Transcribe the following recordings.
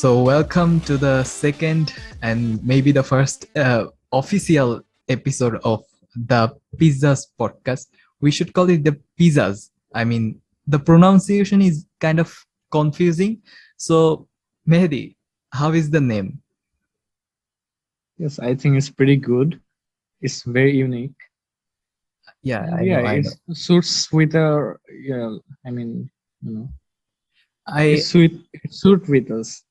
Welcome to the second and maybe the first official episode of the Pizzazz podcast. We should call it the Pizzazz. I mean, the pronunciation is kind of confusing. So, Mehdi, how is the name? Yes, I think it's pretty good. It's very unique, Yeah, and I know, I it know. suits with our. Yeah, I mean, you know, it I suit it suit with us.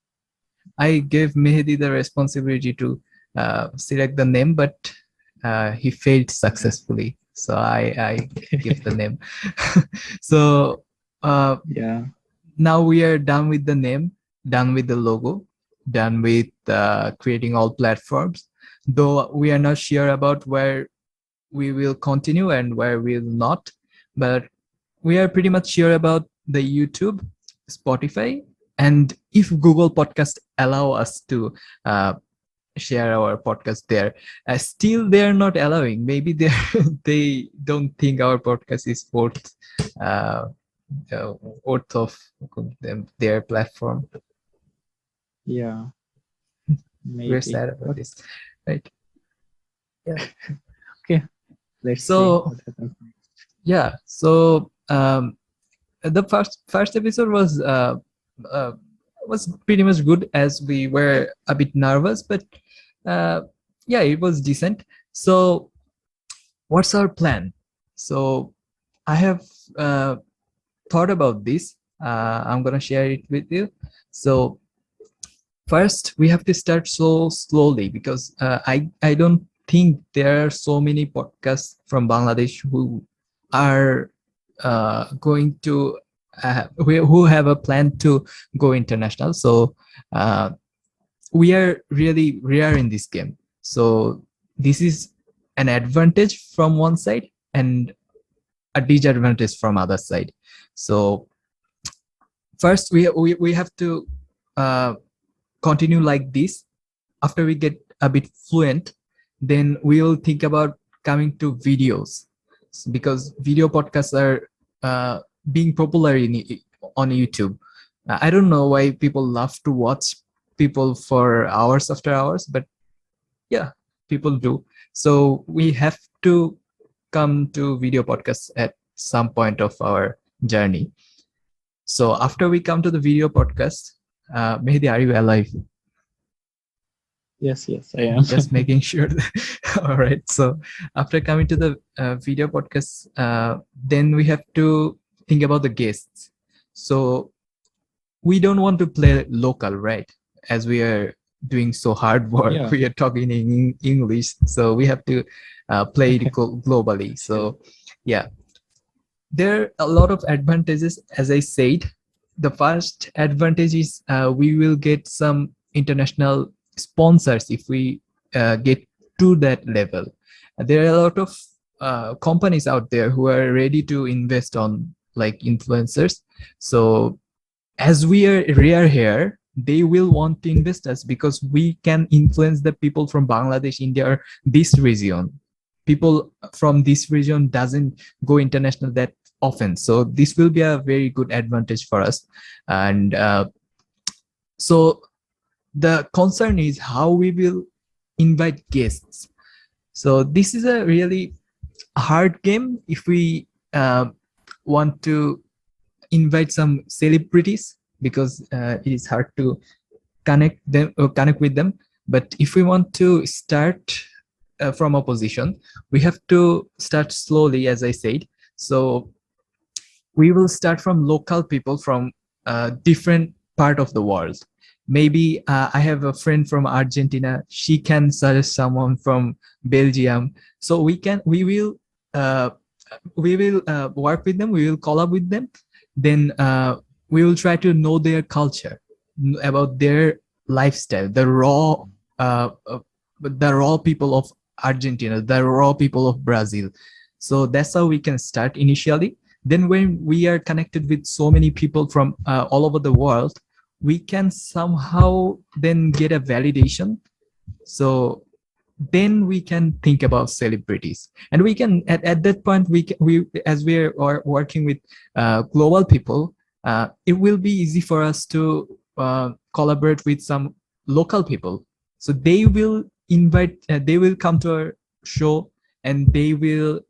I gave Mehdi the responsibility to select the name, but he failed Yeah, successfully. So I give the name. so uh, yeah, now we are done with the name, done with the logo, done with creating all platforms. Though we are not sure about where we will continue and where we will not, but we are pretty much sure about the YouTube, Spotify, and if Google Podcast allow us to uh, share our podcast there. Still, they are not allowing. Maybe they they don't think our podcast is uh, worth of their platform. yeah, We're maybe. sad about But this, right? Yeah. okay, let's see So what happens. yeah. The first episode uh, was pretty much good as we were a bit nervous, but uh, yeah, it was decent. So what's our plan? So I have uh, thought about this. I'm gonna share it with you. So first, we have to start so slowly because I don't think there are so many podcasts from Bangladesh who are going to who have a plan to go international. So uh, we are really rare in this game. So this is an advantage from one side and a disadvantage from other side. So first we have to uh, continue like this. After we get a bit fluent, then we'll think about coming to videos because video podcasts are being popular on YouTube. I don't know why people love to watch people for hours after hours, but yeah, people do. So we have to come to video podcasts at some point of our journey. So after we come to the video podcast, Mehdi, are you alive? Yes, yes, I am. Just making sure. All right. So after coming to the video podcast, then we have to think about the guests. So we don't want to play local, right? As we are doing so hard work, Yeah, we are talking in English, so we have to play it globally. yes, So yeah, there are a lot of advantages. As I said, the first advantage is we will get some international sponsors if we get to that level. There are a lot of companies out there who are ready to invest on like influencers. So as we are rare here, they will want to invest us because we can influence the people from Bangladesh, India, or this region. People from this region doesn't go international that often, so this will be a very good advantage for us. And so the concern is how we will invite guests. So this is a really hard game if we want to invite some celebrities because it is hard to connect with them. But if we want to start from a position, we have to start slowly, as I said. So we will start from local people from different part of the world. Maybe I have a friend from Argentina, she can suggest someone from Belgium. So uh, we will work with them, we will collab with them. Then we will try to know their culture, about their lifestyle, the raw people of Argentina, the raw people of Brazil. So that's how we can start initially. Then when we are connected with so many people from all over the world, we can somehow then get a validation. So then we can think about celebrities, and we can at that point we as we are working with global people, it will be easy for us to collaborate with some local people. So they will they will come to our show, and they will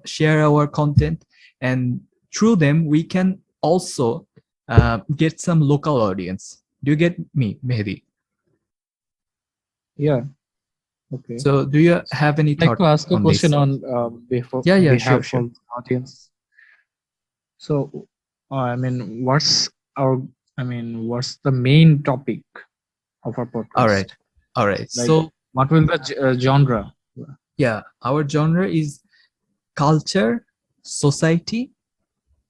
share our content, and through them we can also get some local audience. Do you get me, Mehdi? Yeah. Okay. So do you have any I'd like thought to ask a on question this? on before Yeah, behalf sure. of the audience. So, I mean, what's the main topic of our All podcast? right. All right. Like, So what will the genre? yeah, our genre is culture, society,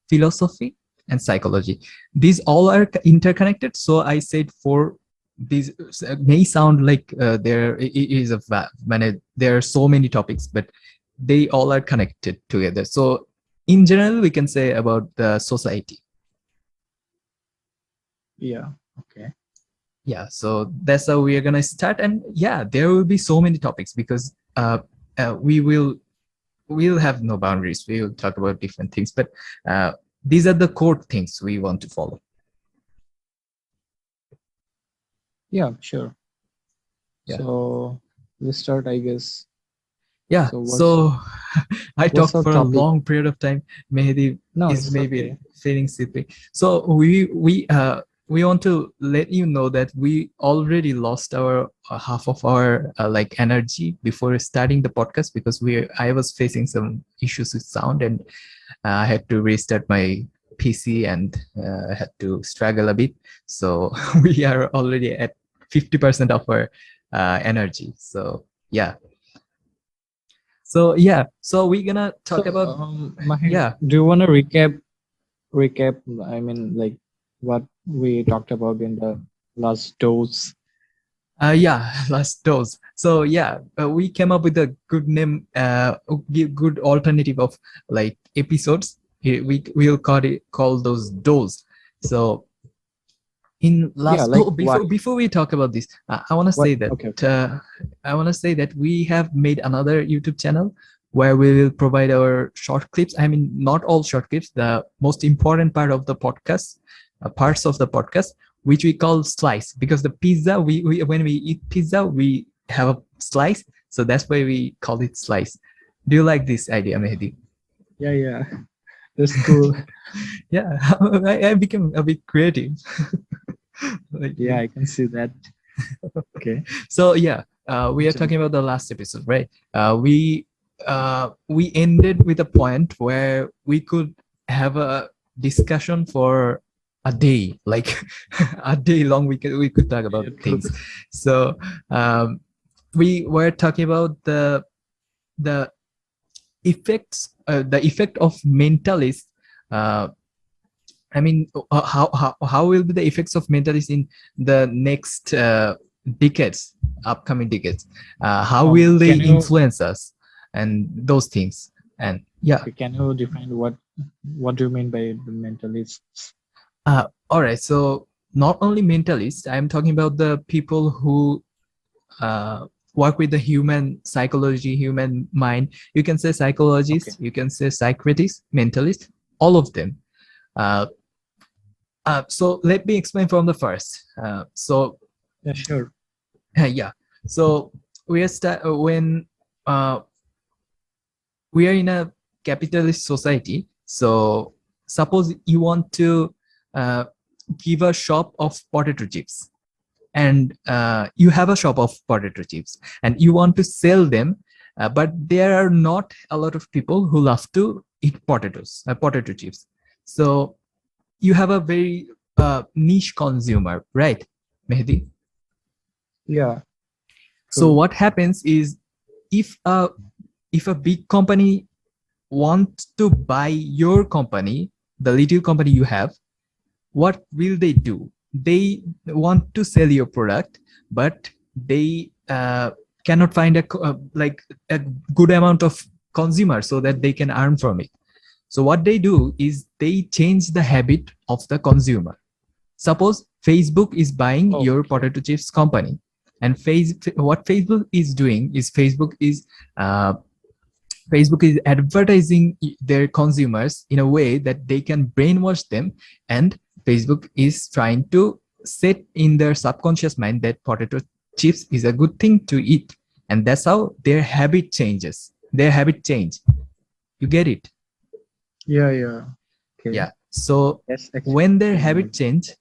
philosophy, and psychology. These all are interconnected. So I said four. These may sound like there is there are so many topics, but they all are connected together. So in general, we can say about the society. Yeah. Okay. Yeah, so that's how we are gonna start, and yeah, there will be so many topics because we'll have no boundaries. We will talk about different things, but these are the core things we want to follow. Yeah, sure. Yeah. So let's start, I guess. Yeah. So I what's talked our for a topic? long period of time. Mehdi No, is it's maybe okay. feeling sleepy. So we want to let you know that we already lost our half of our like energy before starting the podcast, because I was facing some issues with sound, and I had to restart my PC, and I had to struggle a bit. So we are already at 50% of our energy. So yeah. So yeah, so we're gonna talk about Mahir, yeah. do you want to recap? I mean, like what we talked about in the last dose. Yeah, last dose. So yeah, we came up with a good name, good alternative of like episodes. We will call those dose. So in last like before we talk about this, I want to say that Okay. I want to say that we have made another YouTube channel where we will provide our short clips. I mean, not all short clips, the most important part of the podcast, parts of the podcast, which we call slice, because the pizza, we when we eat pizza, we have a slice, so that's why we call it slice. Do you like this idea, Mehdi? Yeah, that's cool. Yeah, I became a bit creative. Like, Yeah, I can see that. Okay. So yeah, we are talking about the last episode, right? We ended with a point where we could have a discussion for a day, like a day long. We could talk about things. So we were talking about the effects, the effect of mentalist. I mean, how will be the effects of mentalists in the next decades, upcoming decades? How will they influence us, and those things? And yeah. Can you define what do you mean by the mentalists? All right. So not only mentalists, I'm talking about the people who work with the human psychology, human mind. You can say psychologists, you can say psychiatrists, mentalists, all of them. So let me explain from the first. Yeah, sure. Yeah. So we are when we are in a capitalist society. So suppose you want to give a shop of potato chips, and you have a shop of potato chips, and you want to sell them, but there are not a lot of people who love to eat potato chips. So you have a very niche consumer, right, Mehdi? Yeah. So what happens is, if a big company wants to buy your company, the little company you have, what will they do? They want to sell your product, but they cannot find a good amount of consumers so that they can earn from it. So what they do is they change the habit of the consumer. Suppose Facebook is buying your potato chips company, and what Facebook is doing is Facebook is advertising their consumers in a way that they can brainwash them, and Facebook is trying to set in their subconscious mind that potato chips is a good thing to eat, and that's how their habit changes. Their habit change. You get it? Yeah. Okay. Yeah. So That's actually when their true. habit change,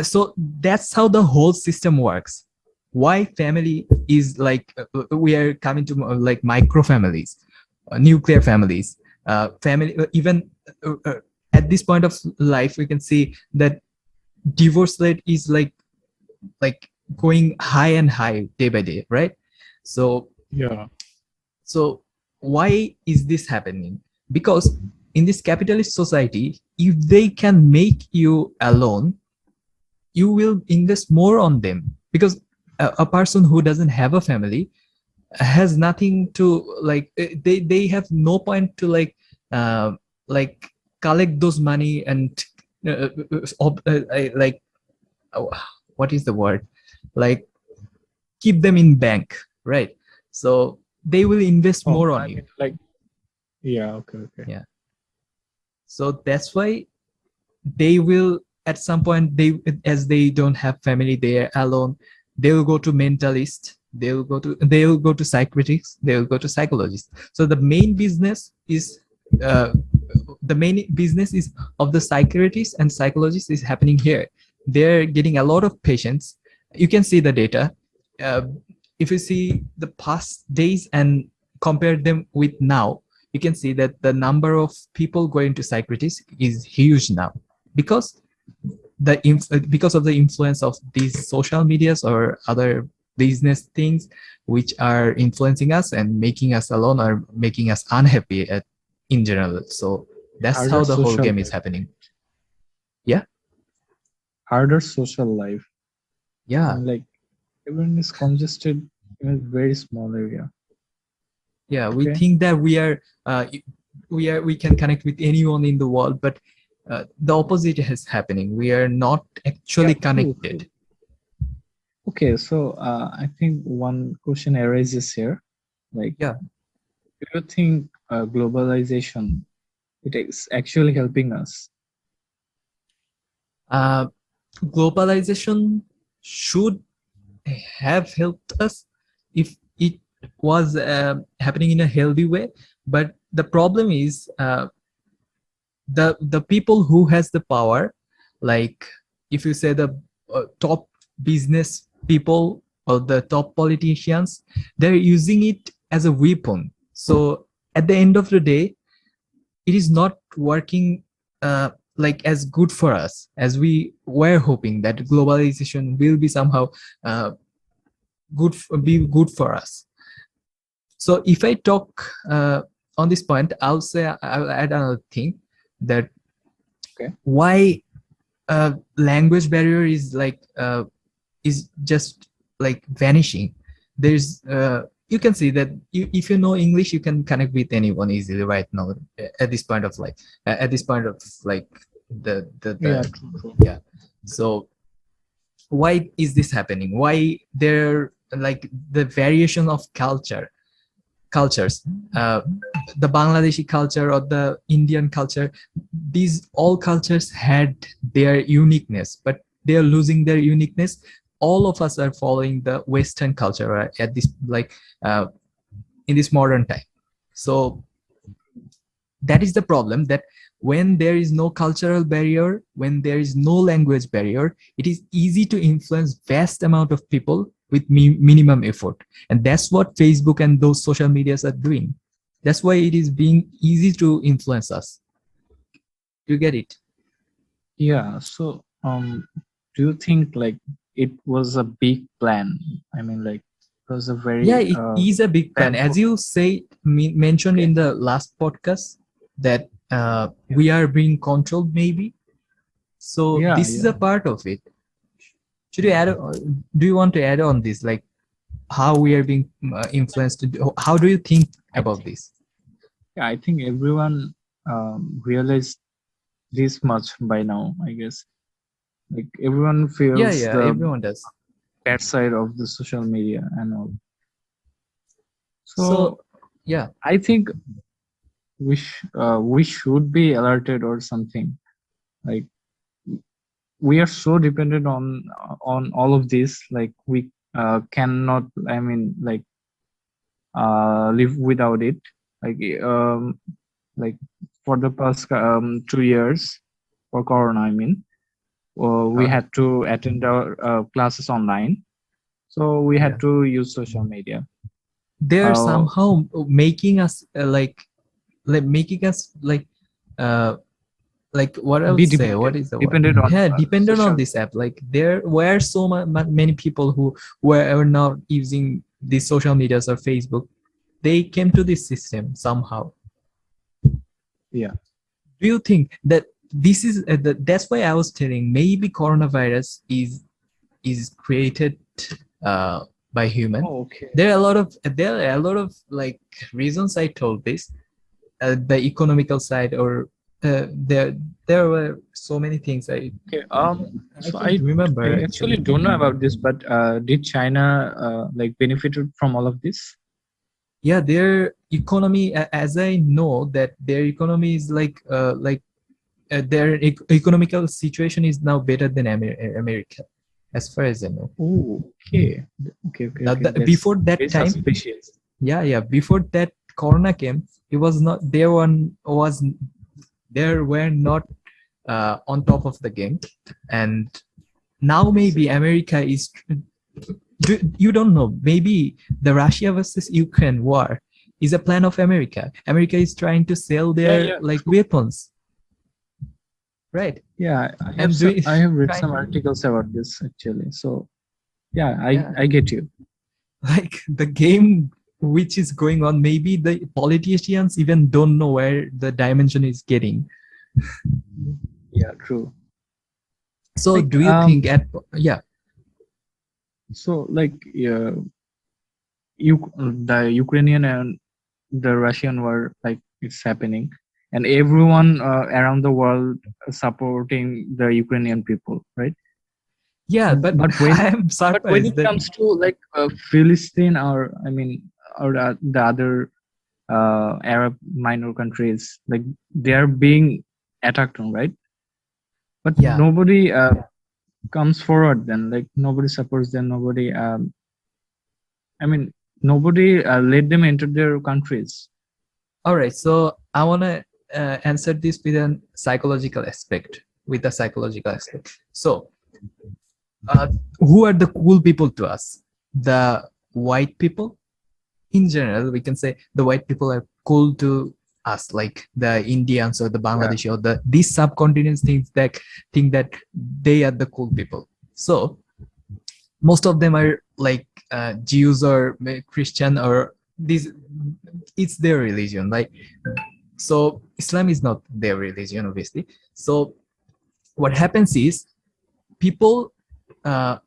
so that's how the whole system works. Why family is like we are coming to like micro families, nuclear families, family even at this point of life we can see that divorce rate is like going high and high day by day, right? So Yeah. so why is this happening? Because in this capitalist society, if they can make you alone, you will invest more on them, because a person who doesn't have a family has nothing to like, they have no point to uh, like collect those money and like oh, what is the word, like keep them in bank, right? So they will invest Oh, more on I you. mean, like, yeah. Okay. Yeah. So that's why they will at some point, they as they don't have family, they are alone, they will go to mentalist, they will go to psychiatrists, they will go to psychologists. So uh, the main business is of the psychiatrists and psychologists is happening here. They're getting a lot of patients. You can see the data. uh, if you see the past days and compare them with now, you can see that the number of people going to psychiatrists is huge now, because because of the influence of these social medias or other business things which are influencing us and making us alone or making us unhappy in general. So that's Harder how the whole social game is life. happening. Yeah. Harder social life. I Yeah. mean, like, everyone is congested in a very small area. Yeah, we Okay. think that we can connect with anyone in the world, but the opposite is happening. We are not Yeah. actually True. connected. Okay. So, I think one question arises here. Like, Yeah. do you think globalization it is actually helping us? uh, Globalization should have helped us if it was happening in a healthy way. But the problem is the people who has the power, like if you say the top business people or the top politicians, they're using it as a weapon. So at the end of the day, it is not working like as good for us as we were hoping that globalization will be somehow uh, be good for us. So if I talk on this point, I'll add another thing, that Okay. why language barrier is just like vanishing. There's you can see that if you know English, you can connect with anyone easily right now at this point of life, at this point of like Yeah. the True. yeah. So why is this happening? Why there like the variation of cultures, uh, the Bangladeshi culture or the Indian culture, these all cultures had their uniqueness, but they are losing their uniqueness. All of us are following the Western culture right, at this uh, in this modern time. So that is the problem, that when there is no cultural barrier, when there is no language barrier, it is easy to influence vast amount of people with minimum effort. And that's what Facebook and those social medias are doing. That's why it is being easy to influence us. You get it? Yeah. So, do you think like it was a big plan? I mean, like, it was a Yeah, very it is a big plan, as planful. you say, mentioned Okay. in the last podcast, that Yeah. we are being controlled maybe. So Yeah. this is Yeah. a part of it. Should you add? Do you want to add on this, like how we are being influenced? How do you think I about think. this? Yeah. I think everyone realized this much by now. I guess like everyone Yeah, feels yeah, the everyone does. bad side of the social media and all. So So yeah, I think we should be alerted or something. Like, we are so dependent on all of this. Like we cannot. I mean, like live without it. Like like for the past 2 years for Corona. I mean, we Uh, had to attend our classes online, so we yeah. had to use social media. They're Uh, somehow making us making us like what I would be say, what is the word? dependent on Yeah, dependent on social. this app. Like there were so many people who were not using these social medias or Facebook. They came to this system somehow. Yeah. Do you think that this is that's why I was telling maybe coronavirus is created by human. Oh, okay. There are a lot of like reasons I told this, the economical side, or there were so many things Okay. I So can't remember I actually actually. don't know about this, but did China like benefited from all of this? Yeah, their economy, as I know that their economy is their economical situation is now better than America, as far as I know. Oh, okay. Okay. That's Before that very time, suspicious. yeah, before that corona came, it was not there. One was there were not on top of the game, and now maybe America is. You don't know. Maybe the Russia versus Ukraine war is a plan of America. America is trying to sell Yeah, their yeah, like true. weapons, right? Yeah, And do I have read some trying, articles about this actually. So yeah, yeah, I get you. like the game which is going on. Maybe the politicians even don't know where the dimension is getting. Yeah, true. So, Like do you think at yeah? so like the Ukrainian and the Russian war, like it's happening, and everyone around the world supporting the Ukrainian people, right? Yeah, but But I am when surprised it that comes to like Philistine, or I mean, or the other Arab minor countries, like they are being attacked on, right? But yeah. nobody comes forward. Then like nobody supports them. Nobody. I mean, nobody let them enter their countries. All right, so I want to answer this with a psychological aspect. So, uh, who are the cool people to us? The white people. In general, we can say the white people are cool to us, like the Indians or the Yeah. Bangladeshi or these subcontinents think that they are the cool people. So most of them are like Jews or Christian, or this it's their religion. Like, so Islam is not their religion, obviously. So what happens is people uh,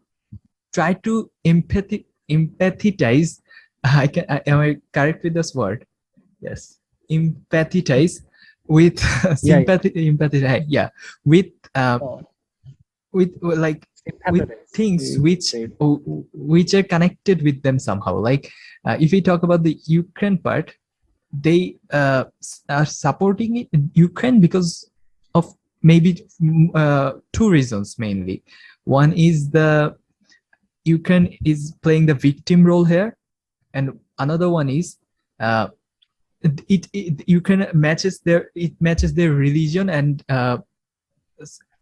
try to empathize. Am I correct with this word? Yes, empathize with Yeah, yeah. empathize, yeah, with Oh, like with sympathize. things You can say. which are connected with them somehow. Like if we talk about the Ukraine part, they are supporting Ukraine because of maybe two reasons mainly. One is the Ukraine is playing the victim role here, and another one is uh, Ukraine matches their religion, and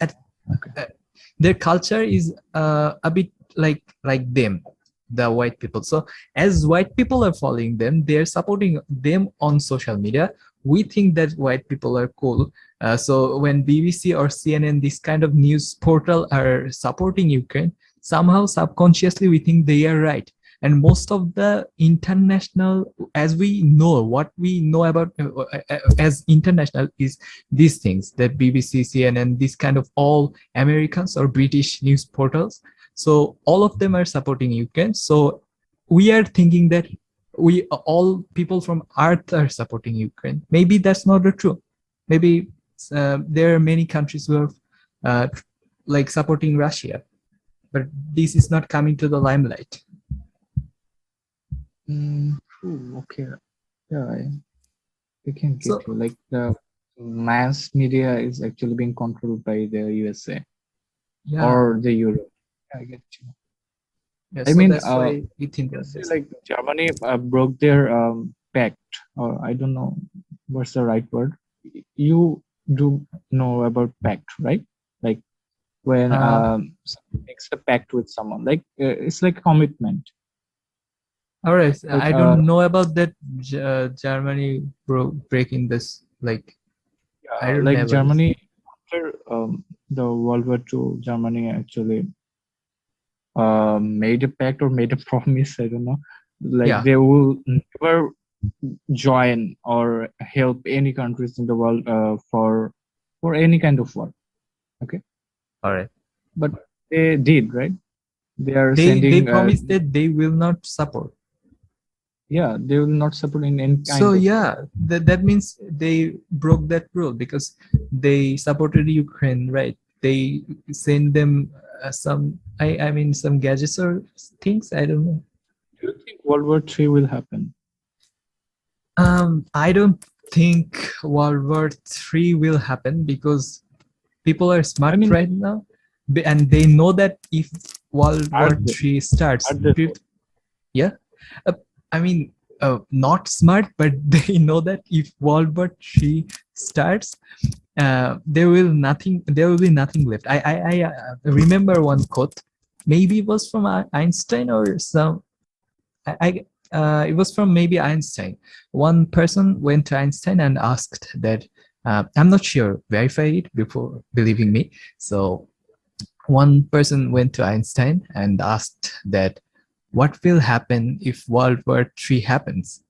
at, Okay. their culture is a bit like them, the white people. So as white people are following them, they're supporting them on social media. We think that white people are cool. So when BBC or CNN, this kind of news portal, are supporting Ukraine, somehow subconsciously we think they are right. And most of the international, as we know, what we know about as international is these things, that BBC, CNN, this kind of all Americans or British news portals. So all of them are supporting Ukraine. So we are thinking that we all people from Earth are supporting Ukraine. Maybe that's not the true. Maybe there are many countries who are uh, like supporting Russia, but this is not coming to the limelight. True. Okay. Yeah, I can get So you. Like the mass media is actually being controlled by the USA. Yeah. or the euro. I get you. Yeah, I so mean, that's why we think you of say this. like Germany broke their pact, or I don't know what's the right word. You do know about pact, right? Like when someone makes a pact with someone, like it's like commitment. All right, Like I don't know about that. Germany breaking this. Like I don't like never listen. Germany after the World War II, Germany actually made a pact or made a promise. I don't know. Like Yeah. they will never join or help any countries in the world for any kind of war. Okay, All right. but they did, right? They are They sending. promised that they will not support. Yeah, they will not support in any So kind of war. yeah, that means they broke that rule because they supported Ukraine, right? They send them some. I mean some gadgets or things. I don't know. Do you think World War III will happen? I don't think World War III will happen because people are smart I mean, right now, and they know that if World are War they? III starts, Are they? yeah, uh, I mean, not smart, but they know that if World War III starts, there will be nothing left. I remember one quote, maybe it was from Einstein or some. It was from maybe Einstein. One person went to Einstein and asked that. I'm not sure. Verify it before believing me. So one person went to Einstein and asked that, what will happen if World War III happens?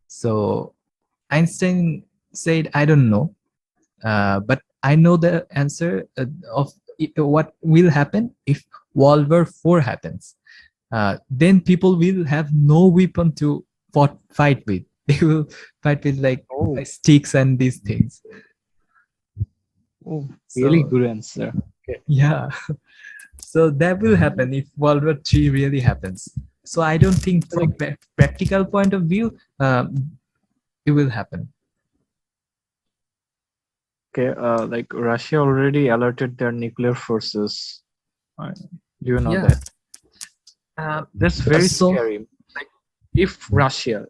So Einstein said, I don't know, but I know the answer of what will happen if World War IV happens. Then people will have no weapon to fight with. They will fight with like Oh, sticks and these things. oh, really So good answer. Okay. yeah, so that will happen if World War III really happens. So I don't think Like, from practical point of view, it will happen. okay, like Russia already alerted their nuclear forces. Uh, do you know Yeah. that? That's very So scary. Like if Russia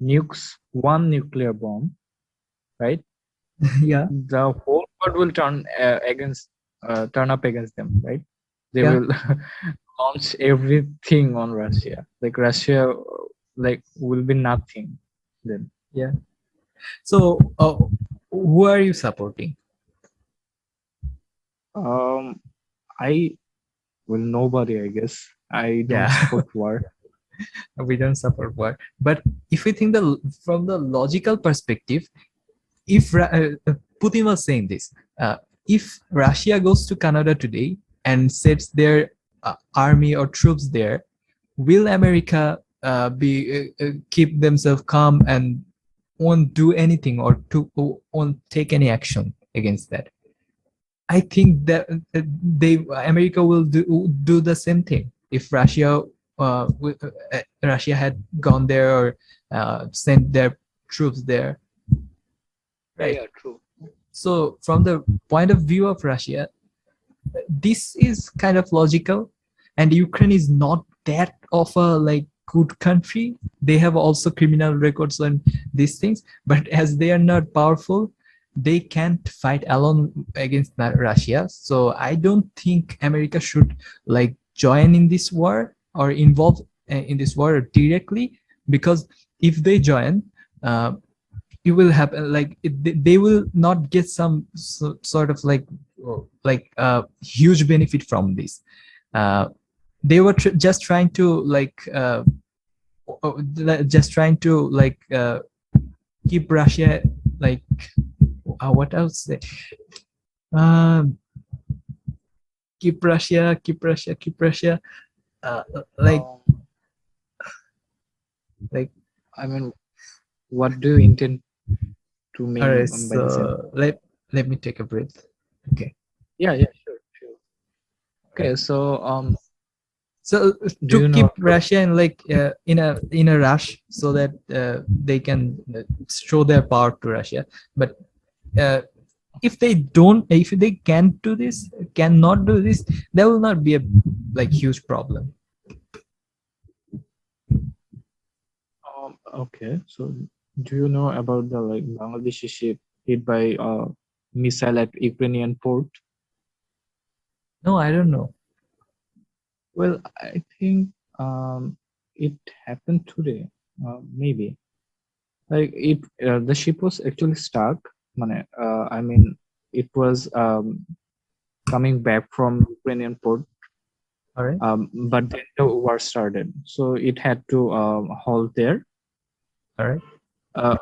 nukes one nuclear bomb, right? yeah, The whole world will turn up against them, right? They yeah. will launch everything on Russia. Like Russia, like will be nothing then. Yeah. So, who are you supporting? Um, I well nobody, I guess. I don't Yeah, support war. we don't support war. But if we think from the logical perspective, if Putin was saying this, if Russia goes to Canada today and sets their army or troops there, will America be keep themselves calm and won't do anything or won't take any action against that? I think that America will do the same thing if Russia had gone there or sent their troops there, Yeah, right? yeah, true. So from the point of view of Russia, this is kind of logical, and Ukraine is not that of a like good country. They have also criminal records and these things, but as they are not powerful, they can't fight alone against Russia. So I don't think America should like join in this war or involve in this war directly, because if they join, uh, it will happen like they will not get some sort of like huge benefit from this. uh, they were just trying to just trying to keep Russia like what else say, um, keep Russia uh, like Um, like I mean, what do you intend to all mean right, by the same? so let me take a breath. Okay. Yeah, yeah, sure, sure. Okay, so So do to you know keep Russia in like in a rush so that they can show their power to Russia, but uh, if they can't do this, cannot do this, there will not be a like huge problem. Okay, so do you know about the like Bangladeshi ship hit by missile at Ukrainian port? No, I don't know. Well, I think it happened today, maybe. Like the ship was actually stuck. I mean, it was coming back from Ukrainian port, All right. but then the war started, so it had to halt there. All right.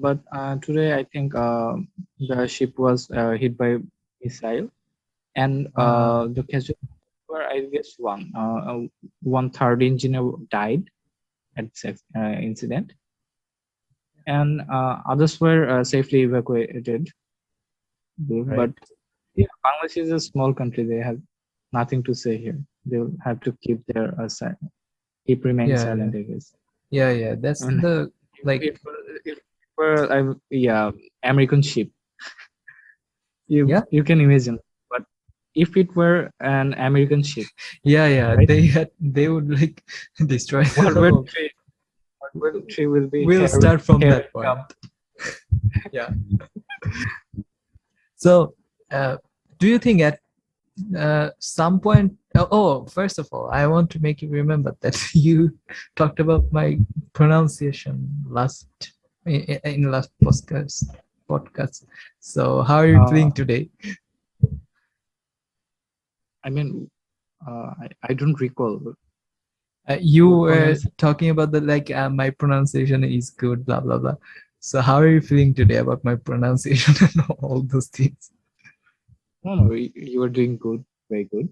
But today, I think the ship was hit by missile, and the casualties were, I guess, one third engineer died at this incident, and others were safely evacuated. Right. But yeah, Bangladesh is a small country. They have nothing to say here. They'll have to keep remaining Yeah, silent, I guess. yeah, that's And the like if yeah, American ship, Yeah. you can imagine. But if it were an American ship, yeah, right? they would like destroy World the War whole- III, World War III will be we'll here- start from here that point. come. Yeah. So do you think at some point, first of all, I want to make you remember that you talked about my pronunciation in last podcast. So how are you feeling today? I mean, I don't recall. You What were pronunciation? talking about the like my pronunciation is good, blah blah blah. So how are you feeling today about my pronunciation and all those things? No, you were doing good, very good.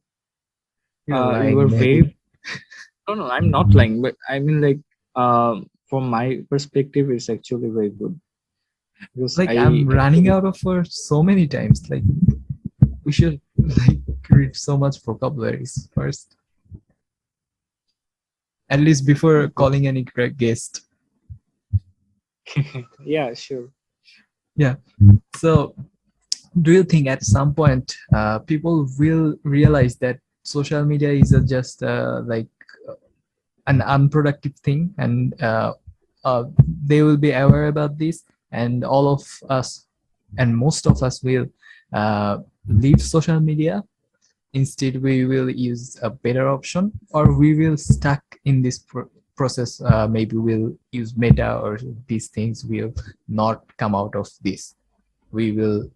You're You lying, were maybe. very. No, I'm not lying, but I mean, like, from my perspective, it's actually very good. Because Like I'm running out of words so many times. Like we should like read so much vocabularies first, at least before calling any guest. Yeah, sure. So do you think at some point people will realize that social media is just like an unproductive thing, and they will be aware about this, and all of us and most of us will leave social media? Instead we will use a better option, or we will stuck in this process. Maybe we'll use meta, or these things will not come out of this. We will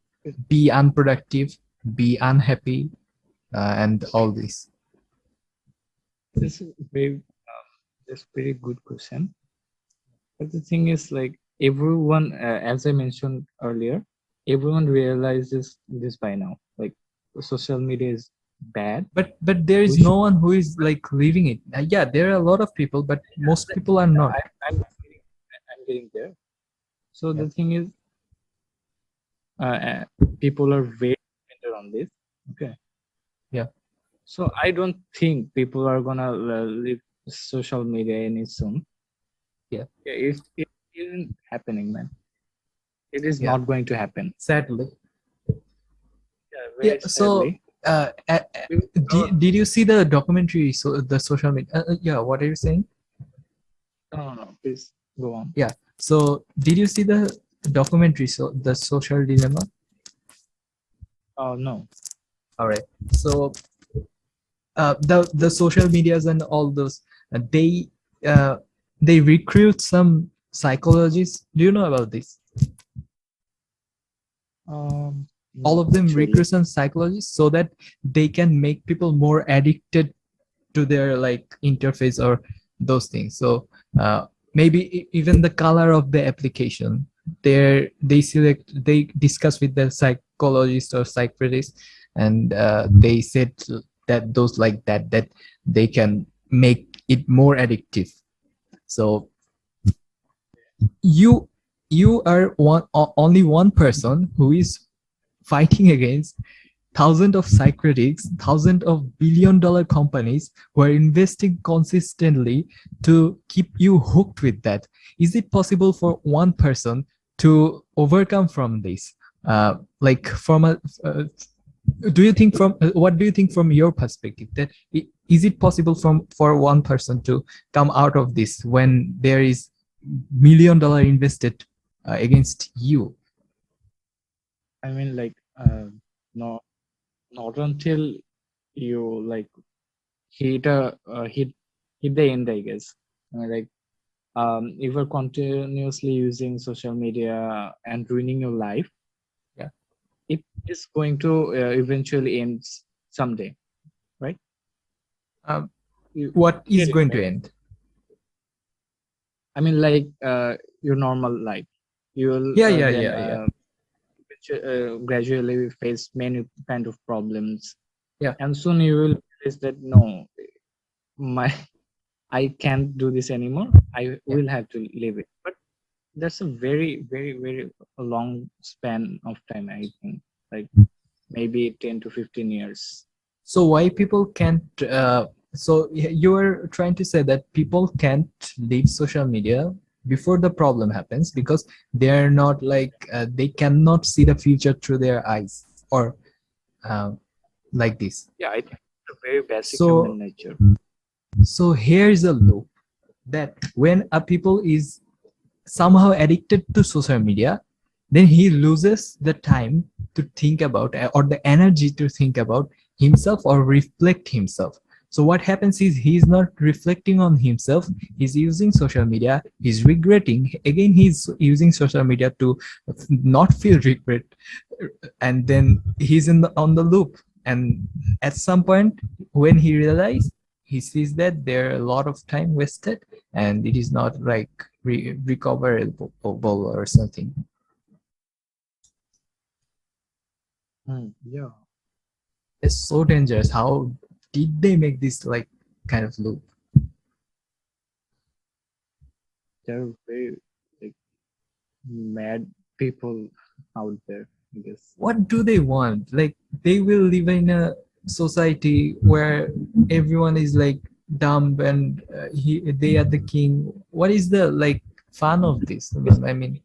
be unproductive, be unhappy, and all this. This is that's very good question. But the thing is, like, everyone, as I mentioned earlier, everyone realizes this by now. Like, social media is bad. But there is no one who is like leaving it. Yeah, there are a lot of people, but most people are not. I'm getting there. So the thing is, people are very dependent on this. Okay. Yeah. So I don't think people are gonna leave social media any soon. Yeah. It isn't happening, man. It is Yeah. not going to happen. Sadly. Very So sadly. did you see the documentary? So the social media. Yeah. What are you saying? No. Please go on. Yeah. So did you see the documentary? So the social dilemma. Oh no. All right. So the social medias and all those, they recruit some psychologists. Do you know about this? All of them recruit some psychologists so that they can make people more addicted to their like interface or those things. So maybe even the color of the application, they discuss with the psychologist or psychiatrist, and they said that those like that they can make it more addictive. So you are only one person who is fighting against thousands of psychiatrists, thousands of billion-dollar companies who are investing consistently to keep you hooked with that. Is it possible for one person to overcome from this? Like from a do you think from what do you think from your perspective that is it possible for one person to come out of this when there is $1 million invested against you? I mean, like, not not until you like hit a hit the end, I guess. I mean, like, if you're continuously using social media and ruining your life, Yeah. it is going to eventually end someday, right? um, You what is get it, going right? to end? I mean, like, your normal life, you will Yeah, yeah, then yeah, yeah, gradually face many kind of problems, yeah, and soon you will realize that no, my I can't do this anymore. I yeah. will have to leave it. But that's a very, very, very long span of time, I think. Like maybe 10 to 15 years. So why people can't so you are trying to say that people can't leave social media before the problem happens because they're not like they cannot see the future through their eyes or uh, like this. Yeah, I think it's a very basic So human nature. here's a loop that when a people is somehow addicted to social media, then he loses the time to think about or the energy to think about himself or reflect himself. So what happens is he's not reflecting on himself, he's using social media, he's regretting again, he's using social media to not feel regret, and then he's on the loop. And at some point when he realizes, he sees that there are a lot of time wasted and it is not like recoverable or something. Yeah, It's so dangerous. How did they make this like kind of loop? there are very like mad people out there, I guess. What do they want? Like they will live in a society where everyone is like dumb and they are the king. What is the like fun of this? It's I mean,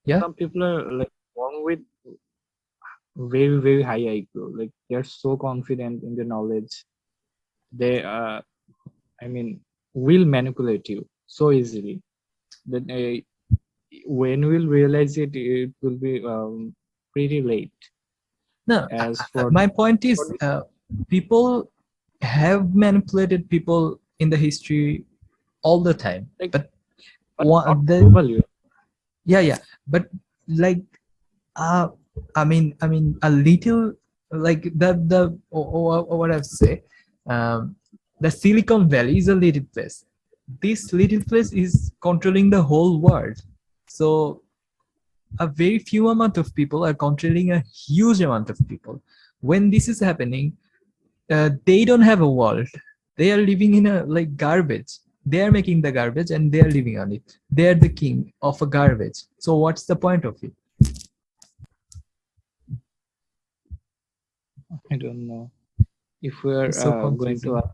yeah, some people are like born with very, very high IQ. Like they're so confident in their knowledge. They I mean, will manipulate you so easily that when we'll realize it, it will be pretty late. no. As for My point for is, this, people have manipulated people in the history all the time, like, but but not the globally. yeah, yeah, but like uh I mean a little like the what I say, um the Silicon Valley is a little place. This little place is controlling the whole world. So a very few amount of people are controlling a huge amount of people. When this is happening, they don't have a world. They are living in a like garbage. They are making the garbage and they are living on it. They are the king of a garbage. So what's the point of it? I don't know if we're It's so going to confusing. what's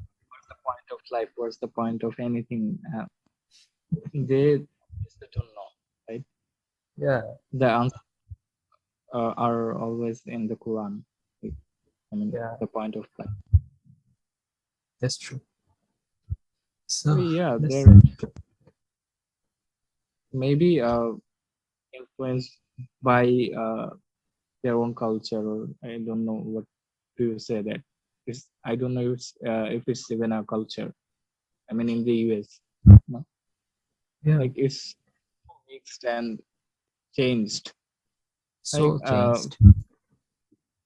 the point of life, what's the point of anything. They just don't know, right? Yeah, The answers are always in the Quran. Like, I mean, yeah, the point of life. that's true. So So yeah, that's they're it. maybe influenced by their own culture, or I don't know what do you say that. It's, I don't know if it's even a culture. I mean, in the US, no? Yeah, Like it's mixed and changed, like so changed.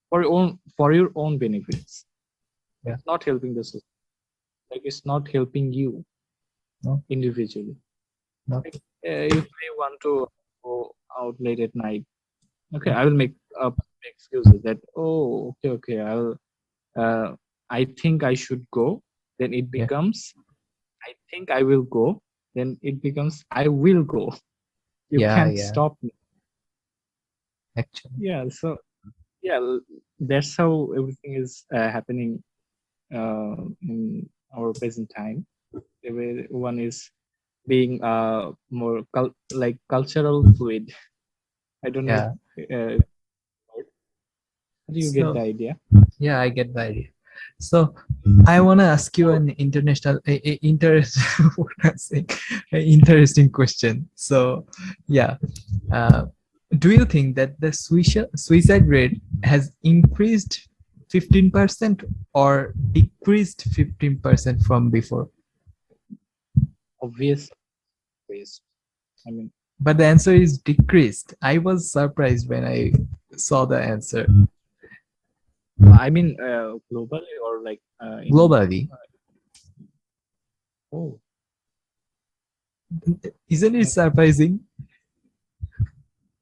for your own benefits. Yeah, It's not helping the society. Like it's not helping you no, individually. no. Like if I want to go out late at night, okay, I will make up excuses that oh, okay, uh, I think I should go. Then it Yeah, becomes I think I will go. Then it becomes I will go. You yeah, can't yeah. stop me. Actually, Yeah, so yeah, that's how everything is happening in our present time. Everyone is being more like cultural fluid. I don't Yeah. know. Do you get the So idea? yeah, I get the idea. So I want to ask you an international, what am I saying? An interesting question. So yeah, uh, do you think that the suicide rate has increased 15% or decreased 15% from before? Obvious ways. I mean, But the answer is decreased. I was surprised when I saw the answer. globally or like in. Globally, Oh, isn't it I, surprising?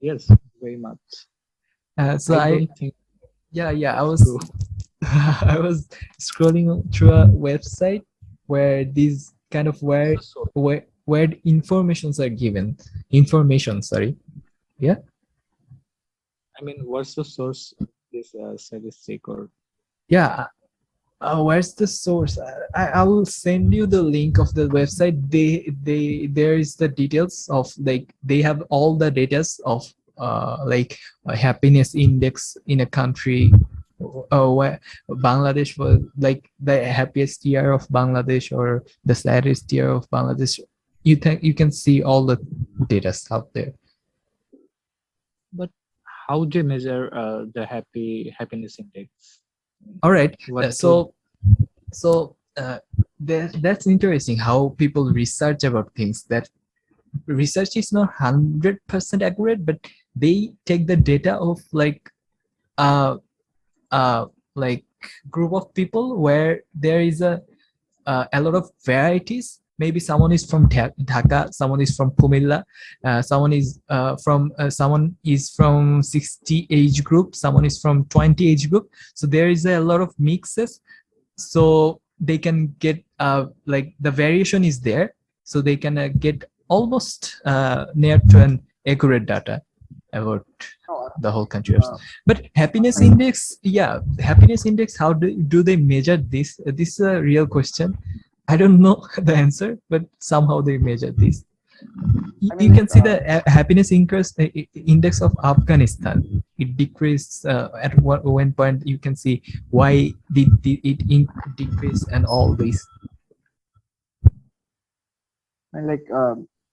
yes, very much. So I don't think yeah, I that's was true. I was scrolling through a website where these kind of What's the source? where informations are given. Information, sorry. Yeah. What's the source of this statistic or? Yeah. Where's the source? I will send you the link of the website. There is the details of, like, they have all the data of like a happiness index in a country. Where Bangladesh was like the happiest year of Bangladesh or the saddest year of Bangladesh. You can see all the data out there. But how do you measure the happiness index? All right. What would So that's interesting how people research about things. That research is not 100% accurate, but they take the data of uh uh like group of people where there is a lot of varieties. Maybe someone is from Dhaka, someone is from Pumilla, someone is from 60 age group, someone is from 20 age group. So there is a lot of mixes, so they can get like the variation is there, so they can get almost near to an accurate data about no, the whole country. uh, But happiness I, index, yeah, happiness index, how do they measure this? This is a real question. I don't know the answer, but somehow they measure this. I You mean like can see the happiness index of Afghanistan. It decreased at one point. You can see why did it decrease and all this.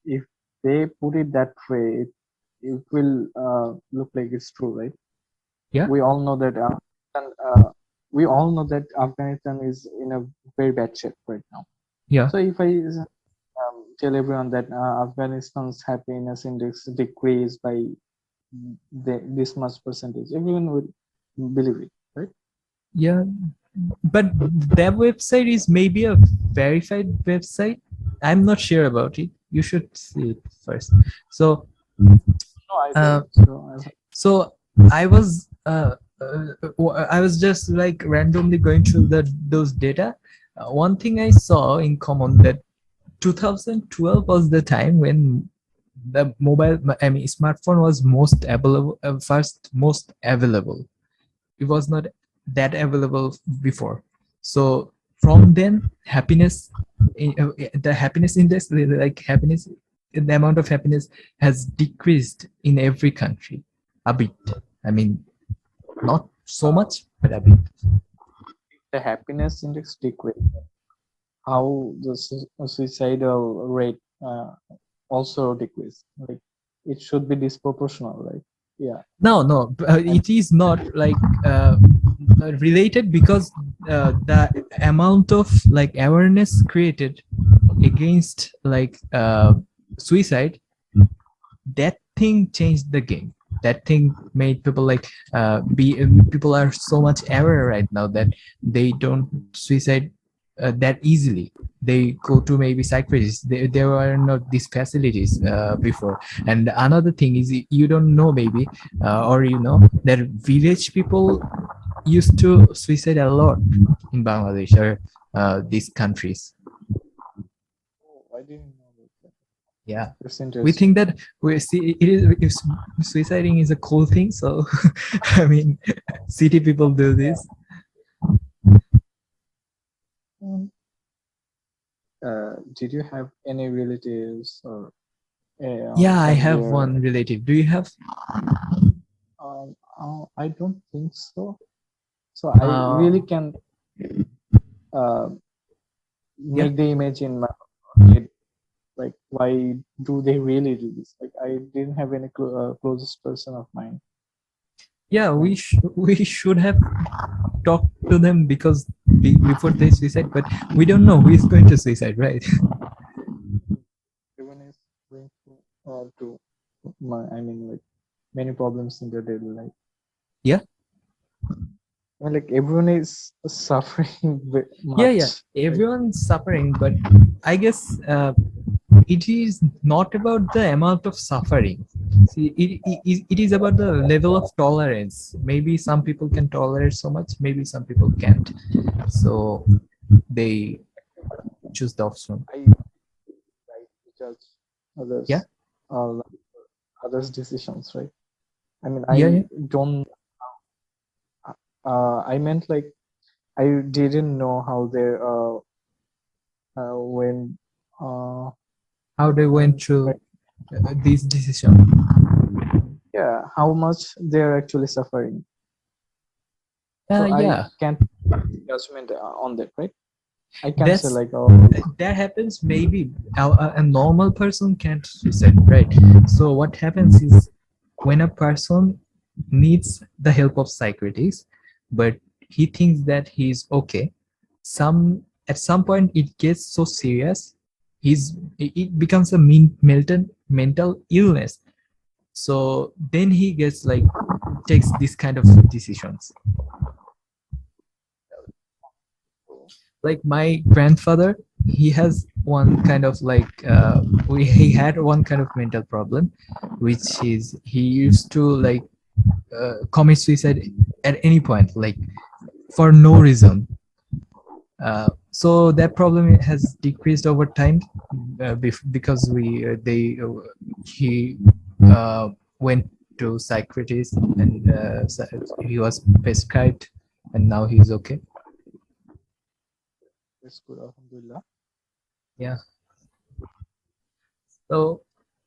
if they put it that way, it will look like it's true, right? Yeah, We all know that we all know that Afghanistan is in a very bad shape right now. yeah, So if I tell everyone that Afghanistan's happiness index decreased by this much percentage, everyone would believe it, right? yeah. But their website is maybe a verified website. I'm not sure about it. You should see it first. So No, I uh, don't. So so I was I was just like randomly going through those data. One thing I saw in common, that 2012 was the time when the mobile, I mean, smartphone was most available, first most available. It was not that available before. So from then, happiness, the happiness index, like happiness, the amount of happiness has decreased in every country a bit. I mean, not so uh, much, but a bit. the happiness index decreased. How the suicidal rate also decreased? Like it should be disproportional, right? Yeah, No, and it is not like related, because the amount of like awareness created against suicide, that thing changed the game. That thing made people like be people are so much aware right now that they don't suicide that easily. They go to maybe psychiatrists. There were not these facilities before. And another thing is, you don't know maybe, or you know, that village people used to suicide a lot in Bangladesh or these countries. I didn't know that. Yeah, It's we interesting. think that we see it is, if suiciding is a cool thing, so I mean, city people do this. Did you have any relatives or Yeah, I from have their. one relative. Do you have? I don't think so. So I Uh, really can uh, yeah, make the image in my head. Like, why do they really do this? Like, I didn't have any closest person of mine. yeah. And We should have talked to them because before they suicide, but we don't know who is going to suicide, right? everyone is going to I mean, like many problems in their daily life. Yeah, I mean, like everyone is suffering yeah. much. Like, Everyone's suffering, but I guess it is not about the amount of suffering. See, it is about the level of tolerance. Maybe some people can tolerate so much, maybe some people can't. So they choose the option. I try to judge Yeah, others, like others' decisions, right? I mean, yeah, yeah. I don't. I meant like I didn't know how they when How they went like, through this decision. yeah, how much they're actually suffering. So I Yeah, can't judgment on that, right? I can't say that's like, oh, that happens. Maybe a normal person can't suicide, right? So what happens is when a person needs the help of psychiatrist, but he thinks that he's okay, some at some point it gets so serious, it becomes a mental illness. So then he gets like takes this kind of decisions. Like my grandfather, he has one kind of like he had one kind of mental problem, which is he used to like commit suicide at any point, like for no reason. So that problem has decreased over time because we they he uh, went to psychiatrist and he was prescribed and now he's okay. it's good, alhamdulillah. Yeah. So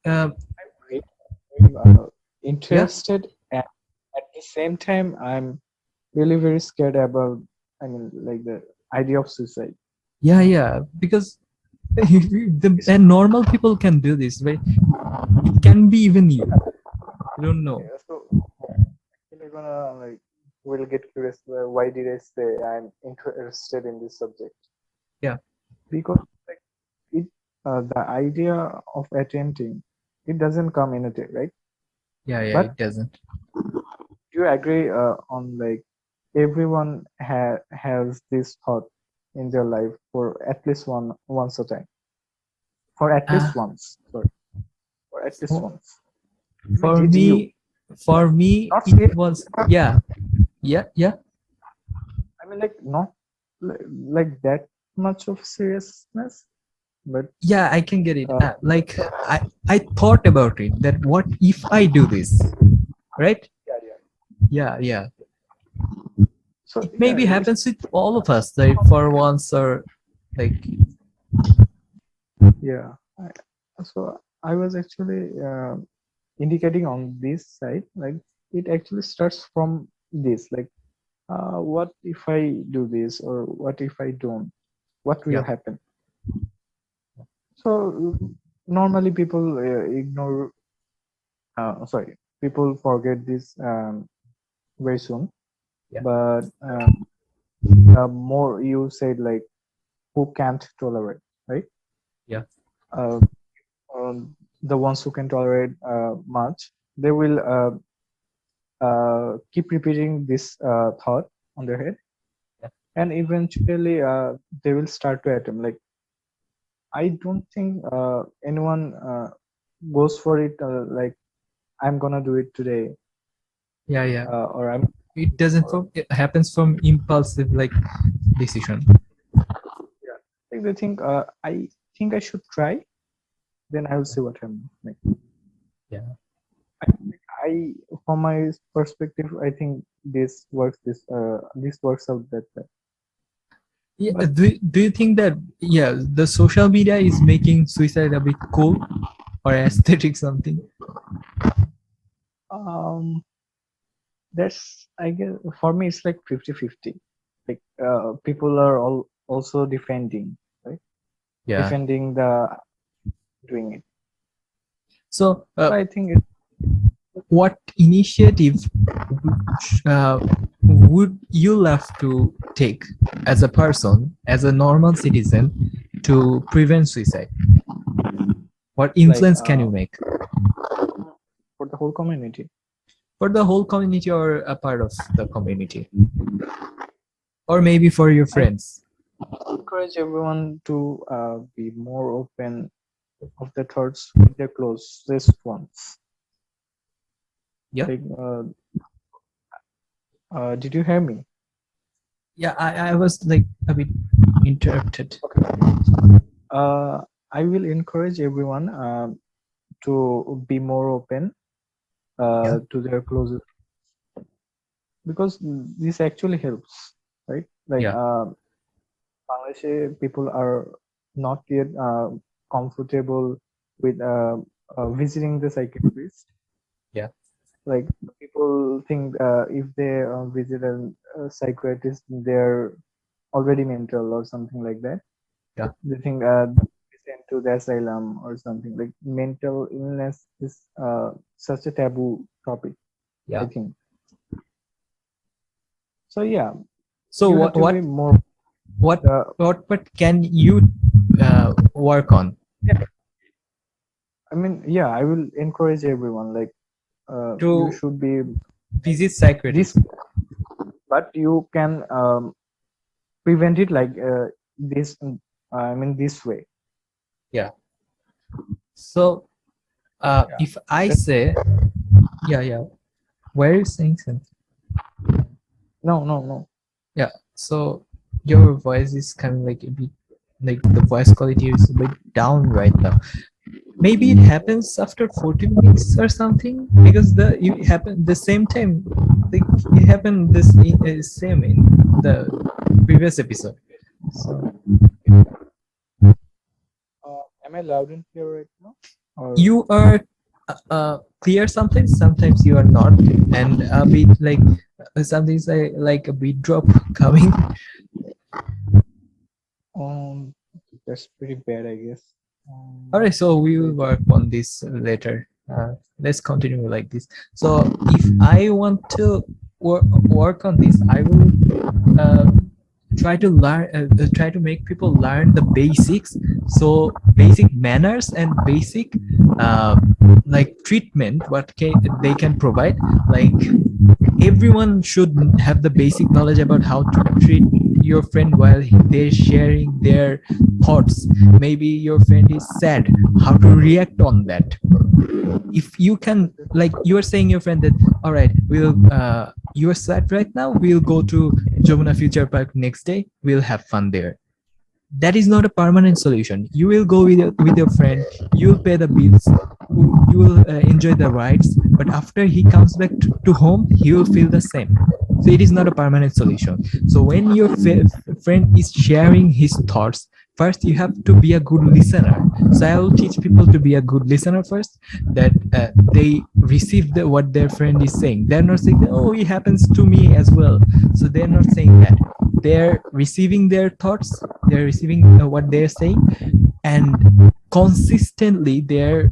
uh, I'm very, yeah, interested, and at the same time, I'm really very scared about. I mean, like the idea of suicide. yeah, because It's, and normal people can do this, right? It can be even you. You don't know. yeah, so you're gonna like will get curious. Why did I say I'm interested in this subject? Yeah, Because like it, the idea of attempting, it doesn't come in a day, right? yeah. But It doesn't. do you agree on like everyone has this thought in their life for at least once a time, for at Uh, least once, sorry, for at least for, once. I mean, for did you me, for me, not it see it? was yeah. I mean, like not like that much of seriousness, but Yeah, I can get it. uh, Like I thought about it that what if I do this, right? yeah, yeah. Yeah. So It yeah, maybe it's happens with all of us, like for once or like yeah. So I was actually indicating on this side, like it actually starts from this, like what if I do this or what if I don't? What will yeah, happen? So normally people ignore, sorry, people forget this very soon. yeah, But the more you said, like who can't tolerate, right? yeah, Uh, the ones who can tolerate much, they will keep repeating this thought on their head, yeah, and eventually they will start to attempt. Like I don't think anyone goes for it like I'm gonna do it today, yeah. or I'm It doesn't or, from it happens from impulsive like decision. yeah. Like they think I should try, then I will see what I'm like. Yeah. I, I from my perspective, I think this works out better. Yeah. But Do you think that yeah the social media is making suicide a bit cool or aesthetic something? Um, that's, I guess, for me it's like 50-50. Like people are all also defending, right? Yeah. Defending the doing it. So So I think it, what initiative would you love to take as a person, as a normal citizen, to prevent suicide? What influence can you make for the whole community. for the whole community or a part of the community, or maybe for your friends? Encourage everyone to be more open of their thoughts with their closest ones. Yeah. Like, did you hear me? Yeah, I was like a bit interrupted. I will encourage everyone to be more open Yeah. to their closest, because this actually helps, right? Like Yeah. Bangladeshi people are not yet comfortable with visiting the psychiatrist. Yeah. Like people think if they visit a psychiatrist, they're already mental or something like that. Yeah. They think they sent to the asylum or something. Like mental illness is such a taboo topic, I Yeah. think. So yeah, So you have to be more. what Uh, what can you work on? I mean, yeah, I will encourage everyone. Like you To should be visit this, psychiatrist? but you can prevent it like this. I mean, this way. Yeah. So if I say, yeah, where are you saying something? No. Yeah. So your voice is kind of like a bit, like the voice quality is a bit down right now. Maybe it happens after 40 minutes or something, because it happened the same time. Like it happened same in the previous episode. So Am I loud and clear right now? Or you are clear sometimes you are not, and a bit like something's like a beat drop coming. that's pretty bad, I guess. All right, so we will work on this later. Let's continue like this. So if I want to work on this, I will try to make people learn the basics. So basic manners and basic like treatment what they can provide. Like everyone should have the basic knowledge about how to treat your friend while they're sharing their thoughts. Maybe your friend is sad, how to react on that. If you can, like you are saying your friend that, all right, we'll you are sad right now, we'll go to Jamuna Future Park next day, we'll have fun there. That is not a permanent solution. You will go with your friend, you'll pay the bills, you will enjoy the rides, but after he comes back to home, he will feel the same. So it is not a permanent solution. So when your friend is sharing his thoughts, first you have to be a good listener. So I will teach people to be a good listener first, that they receive what their friend is saying. They're not saying, oh, it happens to me as well. So they're not saying that. They're receiving their thoughts, they're receiving what they're saying, and consistently they're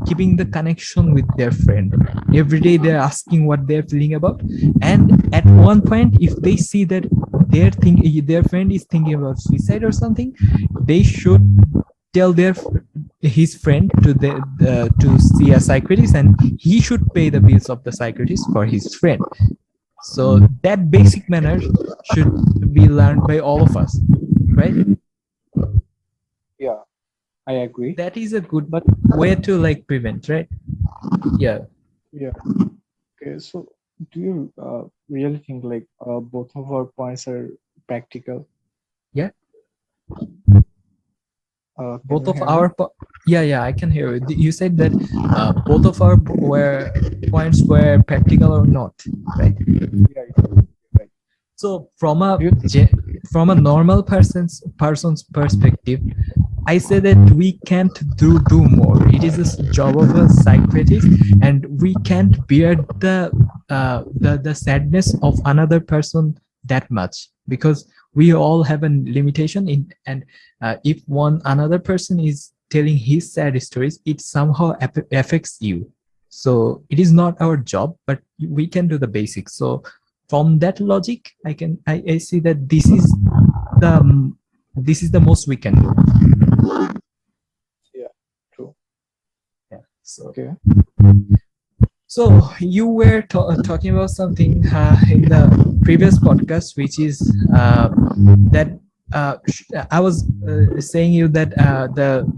keeping the connection with their friend. Every day they're asking what they're feeling about, and at one point if they see that their friend is thinking about suicide or something, they should tell his friend to see a psychiatrist, and he should pay the bills of the psychiatrist for his friend. So that basic manner should be learned by all of us, right? Yeah, I agree. That is a good way to like prevent, right? Yeah. Yeah. Okay. So, do you really think like both of our points are practical? Yeah. Can Both you of hear our me? yeah, I can hear you. You said that both of our points were practical or not, right? Yeah, right. So from a normal person's perspective, I say that we can't do more. It is a job of a psychiatrist, and we can't bear the sadness of another person that much, because we all have a limitation in. And if one another person is telling his sad stories, it somehow affects you. So it is not our job, but we can do the basics. So from that logic, I see that the this is the most we can do. Yeah, true. Yeah. So Okay. you were talking about something in the previous podcast, which is that I was saying you that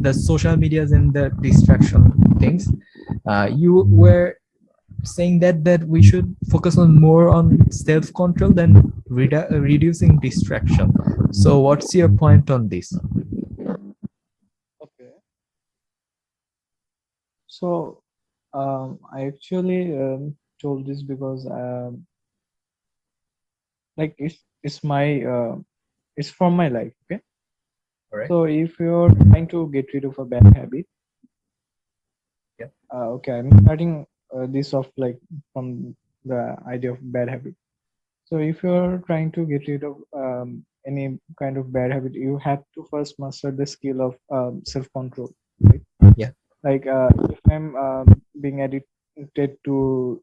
the social medias and the distraction things. You were saying that we should focus on more on self control than reducing distraction. So what's your point on this? Okay. So, I actually told this because like it's my it's from my life. Okay. All right. So if you're trying to get rid of a bad habit, Yeah. okay, I'm starting this off like from the idea of bad habit. So if you're trying to get rid of any kind of bad habit, you have to first master the skill of self-control, right? Yeah. Like if I'm being addicted to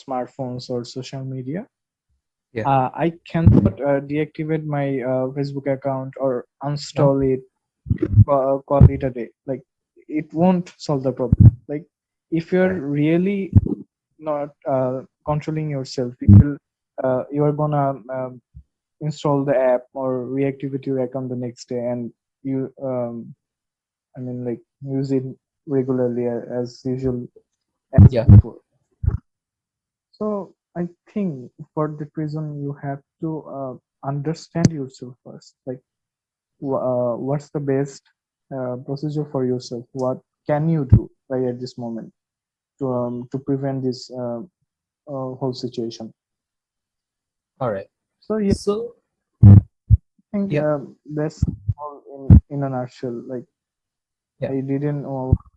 smartphones or social media, Yeah. I cannot deactivate my Facebook account or No. uninstall it, call it a day. Like it won't solve the problem. Like if All you're right. really not controlling yourself, you are gonna install the app or reactivate your account the next day, and you I mean like use it regularly as usual as Yeah. before. So I think for that reason you have to understand yourself first. Like what's the best procedure for yourself? What can you do right at this moment to prevent this whole situation? All right. So yeah, So I think yeah. that's all in a nutshell. Like Yeah. I didn't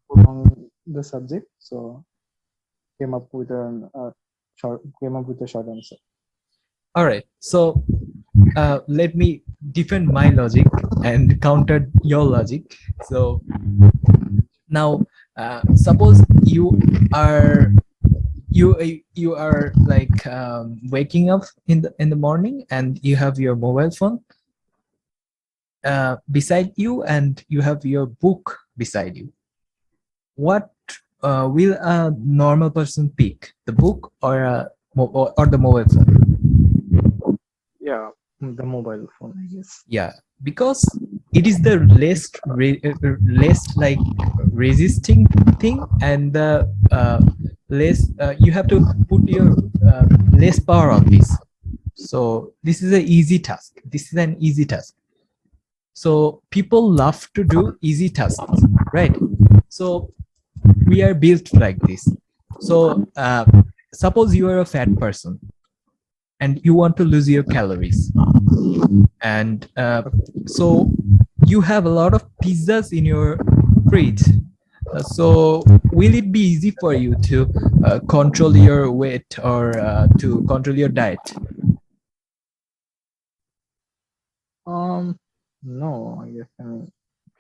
prolong the subject, so came up with a short answer. All right. So let me defend my logic and counter your logic. So now, suppose are you are like waking up in the morning, and you have your mobile phone beside you, and you have your book beside you. What will a normal person pick, the book or or the mobile phone? Yeah, the mobile phone, I guess. Yeah, because it is the less like resisting thing, and the less you have to put your less power on this. So this is an easy task. This is an easy task. So people love to do easy tasks, right? So we are built like this. So suppose you are a fat person and you want to lose your calories, and so you have a lot of pizzas in your fridge. So will it be easy for you to control your weight or to control your diet? Um, no, I guess. I mean,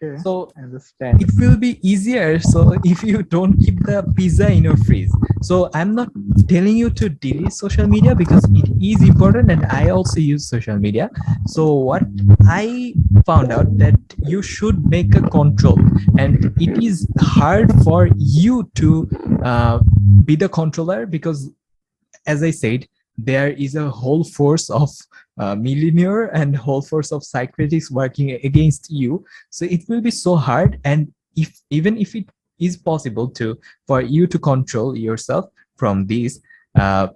okay, So I understand. it will be easier, so if you don't keep the pizza in your fridge. So I'm not telling you to delete social media, because it is important, and I also use social media. So what I found out, that you should make a control, and it is hard for you to be the controller, because as I said, there is a whole force of millionaire and whole force of psychiatrists working against you. So it will be so hard. And if even if it is possible to for you to control yourself from this, uh,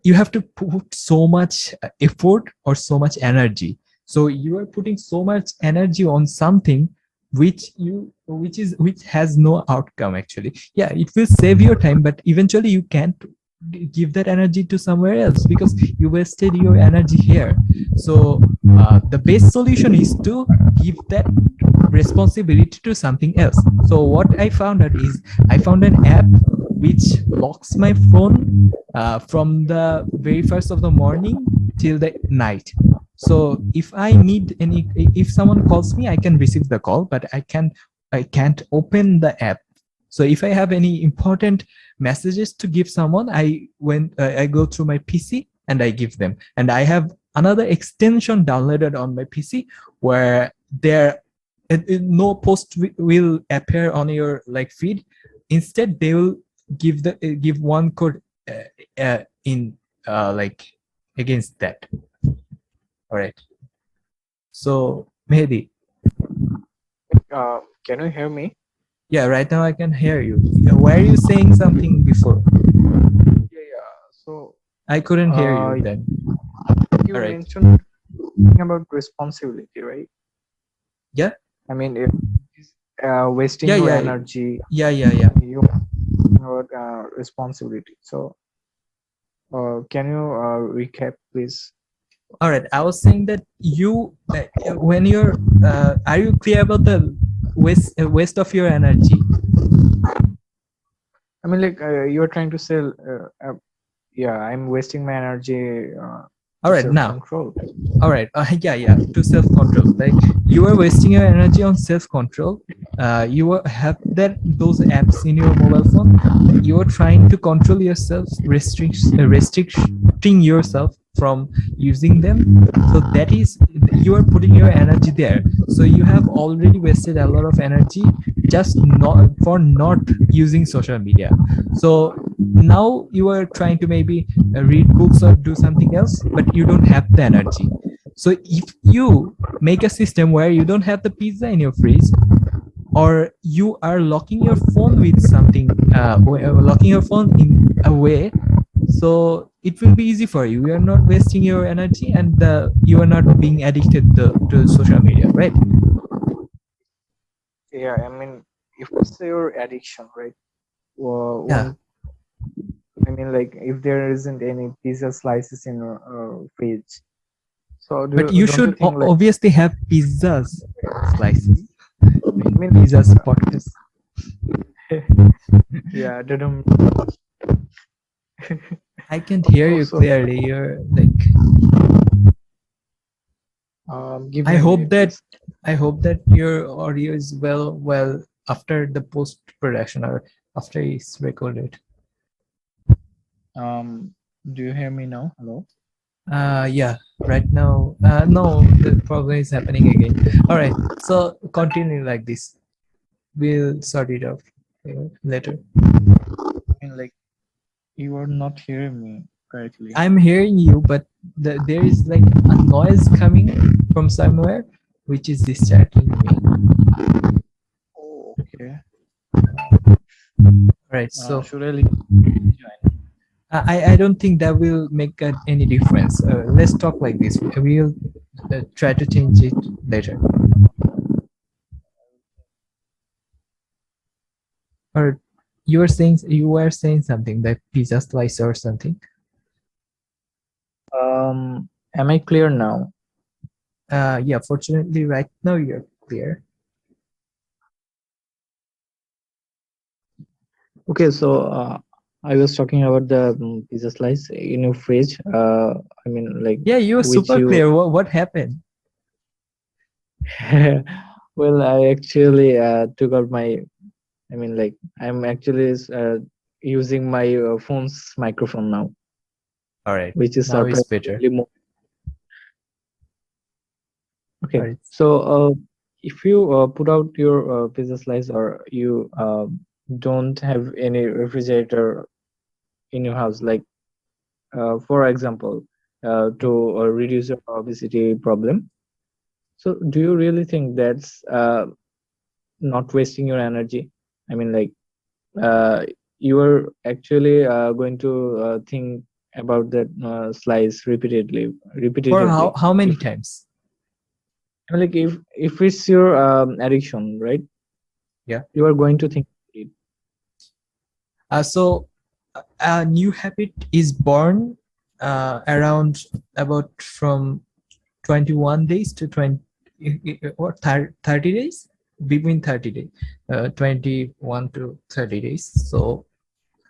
you have to put so much effort or so much energy. So you are putting so much energy on something which has no outcome actually. Yeah, it will save your time, but eventually you can't give that energy to somewhere else, because you wasted your energy here. So the best solution is to give that responsibility to something else. So what I found out is I found an app which locks my phone from the very first of the morning till the night. So if I need any, if someone calls me, I can receive the call, but I can't open the app. So if I have any important messages to give someone, I go through my PC and I give them. And I have another extension downloaded on my PC where no post will appear on your like feed. Instead, they will give one code in like against that. All right. So Mehdi, Can you hear me? yeah, right now I can hear you. Why are you saying something before? Yeah. So I couldn't hear you then. you All right. mentioned about responsibility, right? Yeah. I mean, if wasting Yeah, your yeah, energy, yeah. you about responsibility. So can you recap, please? All right. I was saying that you, when you're, are you clear about the waste of your energy? I mean, like you're trying to sell. Yeah, I'm wasting my energy All to right. Now, self-control. all right. Yeah. To self-control. Like you are wasting your energy on self-control. Have those apps in your mobile phone. You are trying to control yourself, restricting yourself from using them. So that is, you are putting your energy there. So you have already wasted a lot of energy just not using social media. So now you are trying to maybe read books or do something else, but you don't have the energy. So if you make a system where you don't have the pizza in your fridge, or you are locking your phone with something, locking your phone in a way, so it will be easy for you. You are not wasting your energy, and you are not being addicted to social media, right? Yeah, I mean, if it's your addiction, right? Yeah. One, I mean, like if there isn't any pizza slices in your fridge, so But you don't you should think like, obviously have pizzas slices. I mean, Pizzas podcast. yeah, didn't I can't hear you also clearly. You're like, give I me a hope minute, that please. I hope that your audio is well after the post production or after it's recorded. Do you hear me now? Hello. Yeah, right now, no, the problem is happening again. All right, so continue like this. We'll sort it out later. I mean, like you are not hearing me correctly. I'm hearing you, but there is like a noise coming from somewhere, which is distracting me. Oh, okay. All right, so Should I leave? I don't think that will make any difference. Let's talk like this. We'll try to change it later. Or you were saying something like pizza slice or something. Am I clear now? Yeah, fortunately, right now you're clear. Okay, so I was talking about the pizza slice in your fridge. I mean, like Yeah, you were which super you. clear. What happened? Well, I actually took out my. I mean, like I'm actually using my phone's microphone now, All right, which is now it's better. surprisingly more. All Okay, right. so if you put out your pizza slice or you don't have any refrigerator in your house, like for example, to reduce your obesity problem. So, do you really think that's not wasting your energy? I mean, like uh, you are actually going to think about that slice For how repetitively. how many If times? I mean, like if it's your addiction, right? Yeah. You are going to think about it. So a new habit is born around about from 21 days to 20 or 30 days, between 30 days, 21 to 30 days. So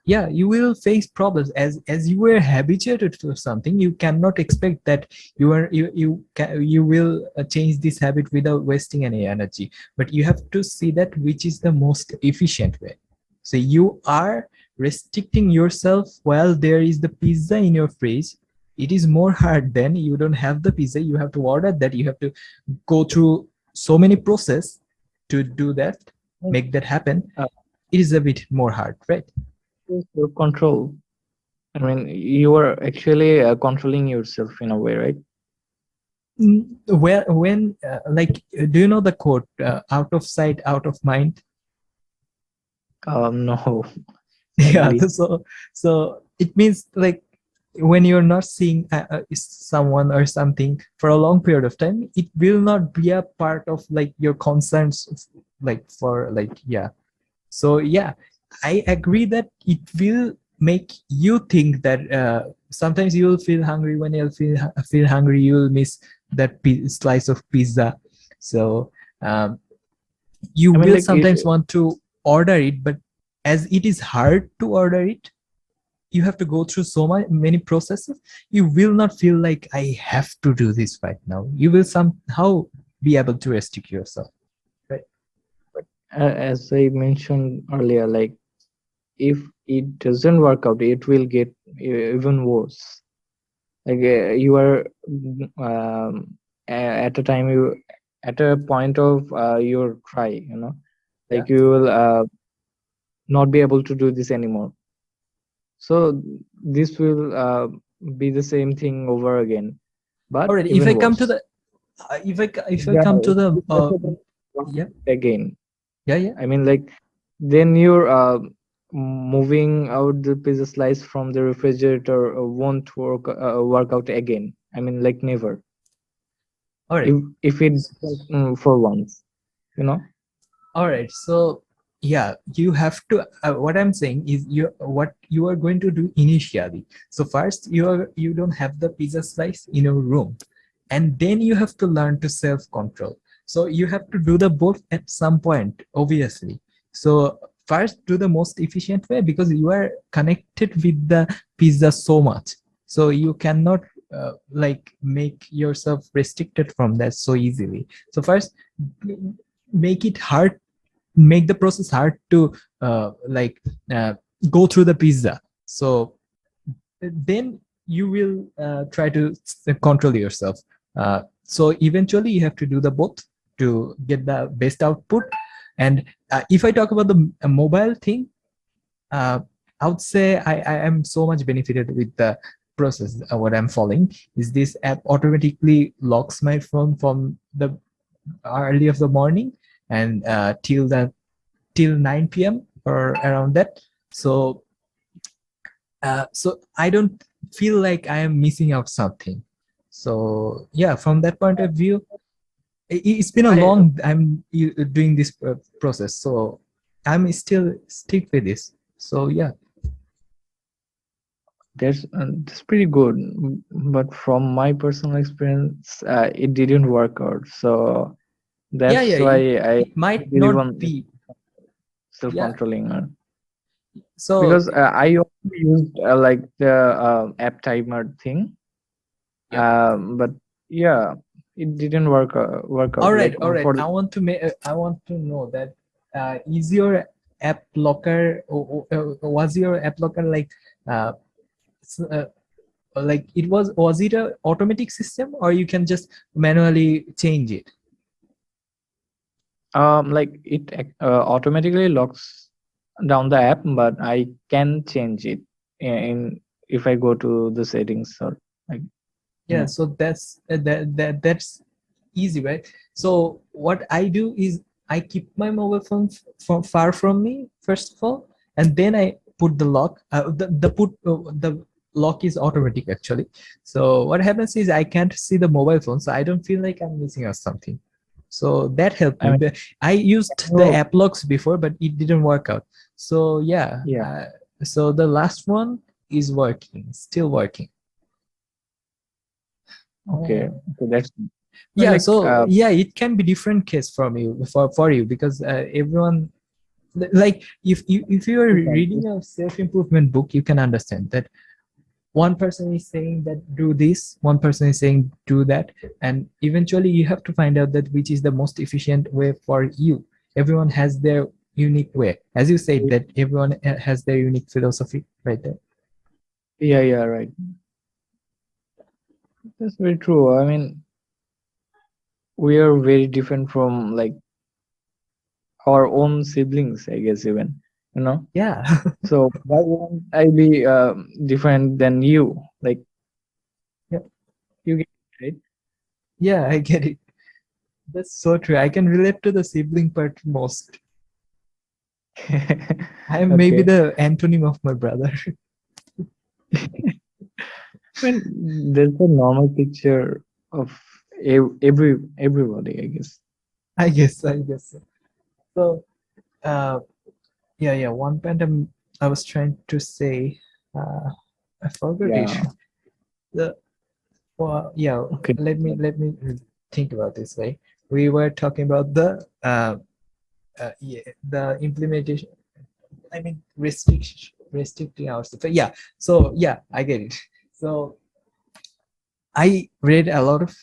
yeah, you will face problems as you were habituated to something. You cannot expect that you will change this habit without wasting any energy, but you have to see that which is the most efficient way. So you are restricting yourself while there is the pizza in your fridge. It is more hard than you don't have the pizza, you have to order that, you have to go through so many process to do that, make that happen. uh, It is a bit more hard, right? your control. I mean, you are actually controlling yourself in a way, right? Where when like do you know the quote, out of sight out of mind? No, Yeah, sadly. so it means like when you're not seeing someone or something for a long period of time, it will not be a part of like your concerns, like for like, yeah. So yeah, I agree that it will make you think that sometimes you will feel hungry. When you'll feel hungry, you will miss that slice of pizza. So you I mean, will like sometimes want to order it, but as it is hard to order it, you have to go through so many processes. You will not feel like I have to do this right now. You will somehow be able to restrict yourself, right? as I mentioned earlier, like if it doesn't work out, it will get even worse. Like you are at a time, you at a point of your try, Yeah. like you will not be able to do this anymore. So this will be the same thing over again, All but right, if I even come to worse. the if I Yeah, come to it's the better than yeah, again. yeah, yeah. I mean, like then you're moving out the pizza slice from the refrigerator won't work out again. I mean, like never. All right. If it for once, you know. All right, so yeah, you have to what I'm saying is what you are going to do initially. So first you don't have the pizza slice in your room, and then you have to learn to self control. So you have to do the both at some point, obviously. So first do the most efficient way, because you are connected with the pizza so much, so you cannot like make yourself restricted from that so easily. So first make it hard, make the process hard to like go through the pizza. So then you will try to control yourself. So eventually you have to do the both to get the best output. And if I talk about the mobile thing, uh, I would say I am so much benefited with the process. What I'm following is this app automatically locks my phone from the early of the morning and till 9 p.m. or around that. So so I don't feel like I am missing out something. So yeah, from that point of view, it's been a I long doing this process, so I'm still stick with this. So yeah. that's pretty good, but from my personal experience, it didn't work out. So Yeah, that's yeah, why I it might believe not on be. Yeah, self-controlling. so Because I also used like the app timer thing, yep. but yeah, it didn't work out. All Like right, all right. for I want to know that is your app locker was your app locker like uh, like was it a automatic system, or you can just manually change it? like it automatically locks down the app, but I can change it in if I go to the settings or like you Yeah, know. so that's easy, right? So what I do is I keep my mobile phone from far from me first of all, and then I put the lock. The lock is automatic actually. So what happens is I can't see the mobile phone, so I don't feel like I'm missing out something. So that helped I me. mean, But I used the oh, app locks before, but it didn't work out. So yeah, yeah. so the last one is working, still working. Okay. Oh. So that's Yeah, like so yeah, it can be different case from you for you because everyone, like if you are reading a self-improvement book, you can understand that one person is saying that do this, one person is saying do that, and eventually you have to find out that which is the most efficient way for you. Everyone has their unique way, as you said that everyone has their unique philosophy right there. yeah, yeah, right. That's very true. I mean, we are very different from like our own siblings, I guess, even, you know. Yeah. So why won't I be different than you? Like, Yeah, you get it, yeah, I get it. That's so true. I can relate to the sibling part most. right? I am maybe Okay. the antonym of my brother. I mean, there's a normal picture of everybody, I guess. I guess so. So, uh, yeah. One point I was trying to say, uh, I forgot it. Yeah. The well, yeah. Okay. Let me think about this way. We were talking about the implementation. I mean, restricting ourselves. Yeah. So yeah, I get it. So I read a lot of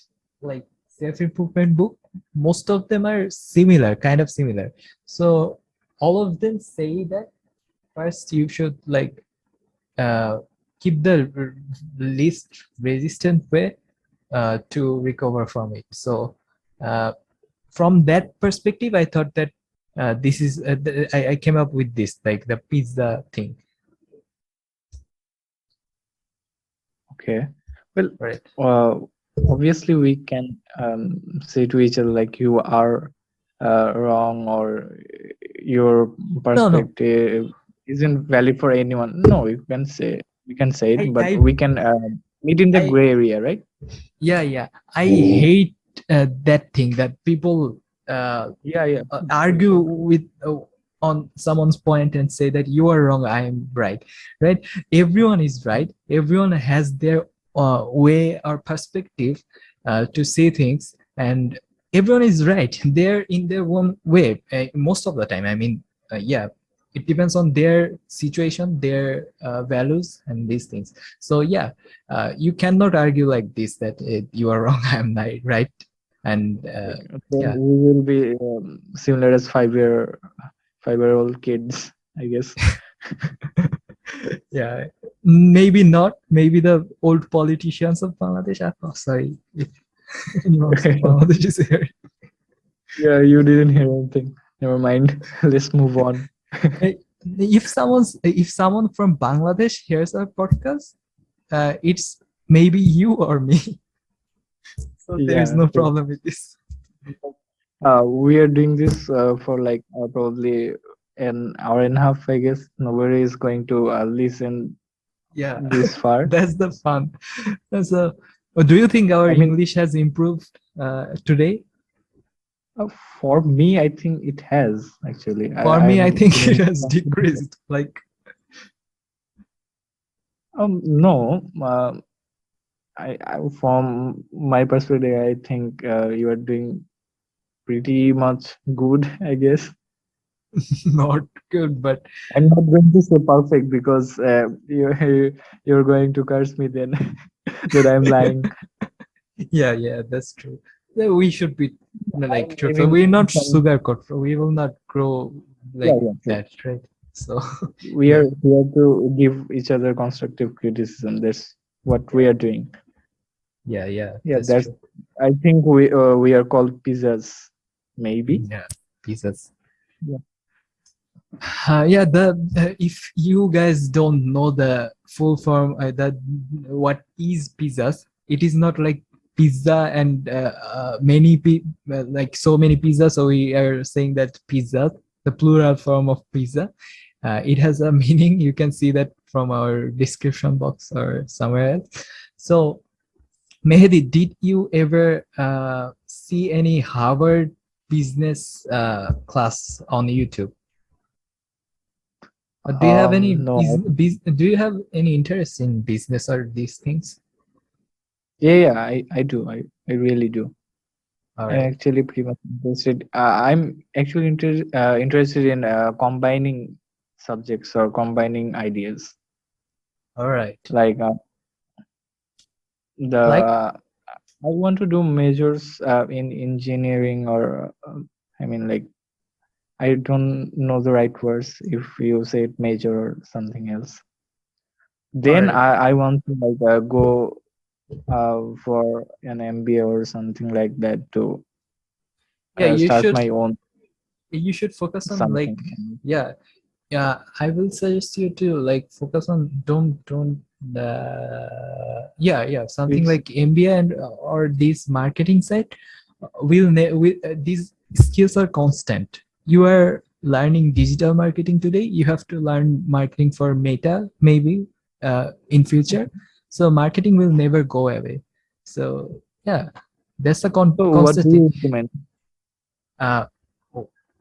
like self-improvement book. Most of them are similar, kind of similar. So all of them say that first you should like uh, keep the least resistant way to recover from it. So uh, from that perspective, I thought that this is I came up with this like the pizza thing, Okay. Well, right? uh, obviously we can say to each other like you are wrong, or your No, no, perspective isn't valid for anyone. No, we can say it, I but I we can meet in the I gray area, right? yeah, I hate that thing that people Yeah, yeah. argue with on someone's point and say that you are wrong, I am right. Right, everyone is right, everyone has their way or perspective to say things, and everyone is right, they're in their own way most of the time. I mean, yeah, it depends on their situation, their values and these things. So yeah, you cannot argue like this that you are wrong, I am right. And Okay. Then yeah. we will be similar as 5-year old kids, I guess. Yeah, maybe not, maybe the old politicians of Bangladesh are, oh, sorry if anyone from Bangladesh is here. Yeah, you didn't hear anything. Never mind. Let's move on. Eh, if someone from Bangladesh hears our podcast, it's maybe you or me. So there is Yeah. no So, problem with this. we are doing this for like probably an hour and a half, I guess. Nobody is going to listen Yeah. this far. That's the fun. That's a do you think our I mean, English has improved today? uh, for me, I think it has actually. For me, I I'm think it feeling has confident. decreased. Like, No. From my perspective, I think you are doing pretty much good, I guess. not good, but I'm not going to say perfect because you're going to curse me then that I'm lying. yeah, that's true. Yeah, we should be like I'm truthful. giving We're not some. sugarcoat. We will not grow Yeah, like yeah, true. that, right? So, We yeah, are here to give each other constructive criticism. That's what we yeah, are doing. yeah, Yeah, that's that's. true. I think we are called pizzas, maybe. Yeah, pieces. Yeah. Yeah, the if you guys don't know the full form, that what is pizzas, it is not like pizza and like so many pizzas. So we are saying that pizza, the plural form of pizza. It has a meaning. You can see that from our description box or somewhere else. So, Mehdi, did you ever see any Harvard business class on YouTube? Do you have any No. do you have any interest in business or these things? Yeah, I do. I really do. All I'm right. actually pretty much interested. I'm actually interested in combining subjects or combining ideas. All right. Like Like, the I want to do majors in engineering or I mean like I don't know the right words if you say it major or something else. all Then right. I want to like go for an MBA or something like that to Yeah, start my own you should focus on like, something. yeah, yeah, I will suggest you to like focus on, don't yeah, yeah, something Which like MBA and or this marketing side these skills are constant. You are learning digital marketing today, you have to learn marketing for Meta maybe in future. So marketing will never go away. So yeah, that's a so what constant do thing. you recommend? uh,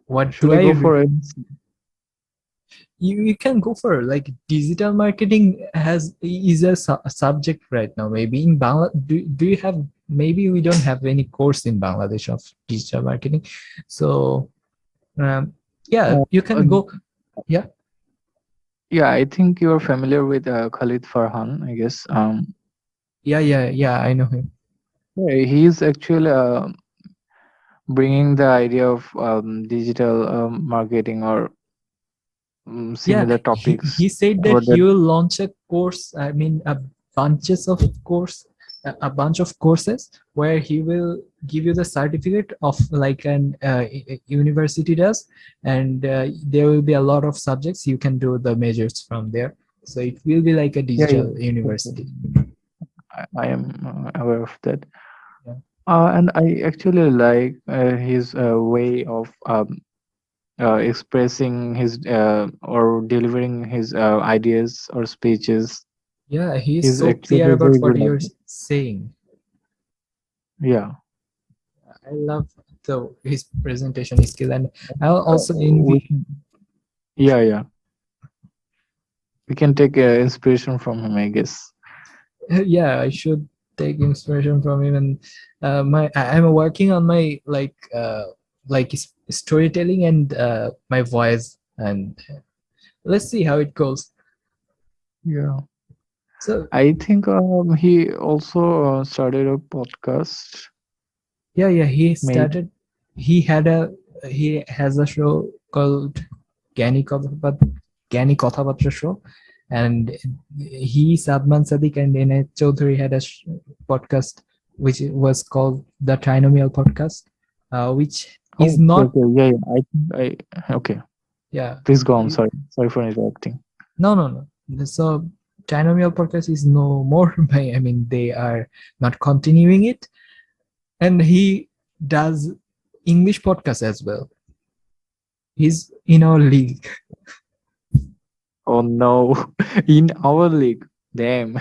what Should do I go I for it? you can go for like digital marketing has is a subject right now. Maybe in Bangladesh, do you have, maybe we don't have any course in Bangladesh of digital marketing. So yeah, Uh, you uh, can go. Yeah, yeah, I think you're familiar with Khalid Farhan, I guess. yeah, I know him. Yeah, he's actually bringing the idea of digital marketing or Yeah, similar topics he said that about that. he will launch a course, I mean a bunches of course, a bunch of courses where he will give you the certificate of like an university does, and there will be a lot of subjects you can do the majors from there. So it will be like a Yeah, yeah, digital university. I am aware of that. Yeah, And I actually like his way of expressing his or delivering his ideas or speeches. yeah, he is He's so clear actually about very what good at you're it. saying. Yeah. I love the his presentation skill, and I'll also We envy. can, yeah, yeah. We can take inspiration from him, I guess. Yeah, I should take inspiration from him. And I'm working on my like storytelling and my voice, and let's see how it goes. Yeah. So I think he also started a podcast. yeah, Maybe. he has a show called Gani Kothabatra show, and he, Sadman Sadiq, and Inay Chaudhary had a podcast which was called the Trinomial Podcast, which Oh, is okay, not, okay. Yeah, yeah. I think I okay. yeah, Please go on. it- Sorry. Sorry for interrupting. no. So Trinomial Podcast is no more. I mean, they are not continuing it, and he does English podcast as well. He's in our league. Oh no. In our league. Damn. I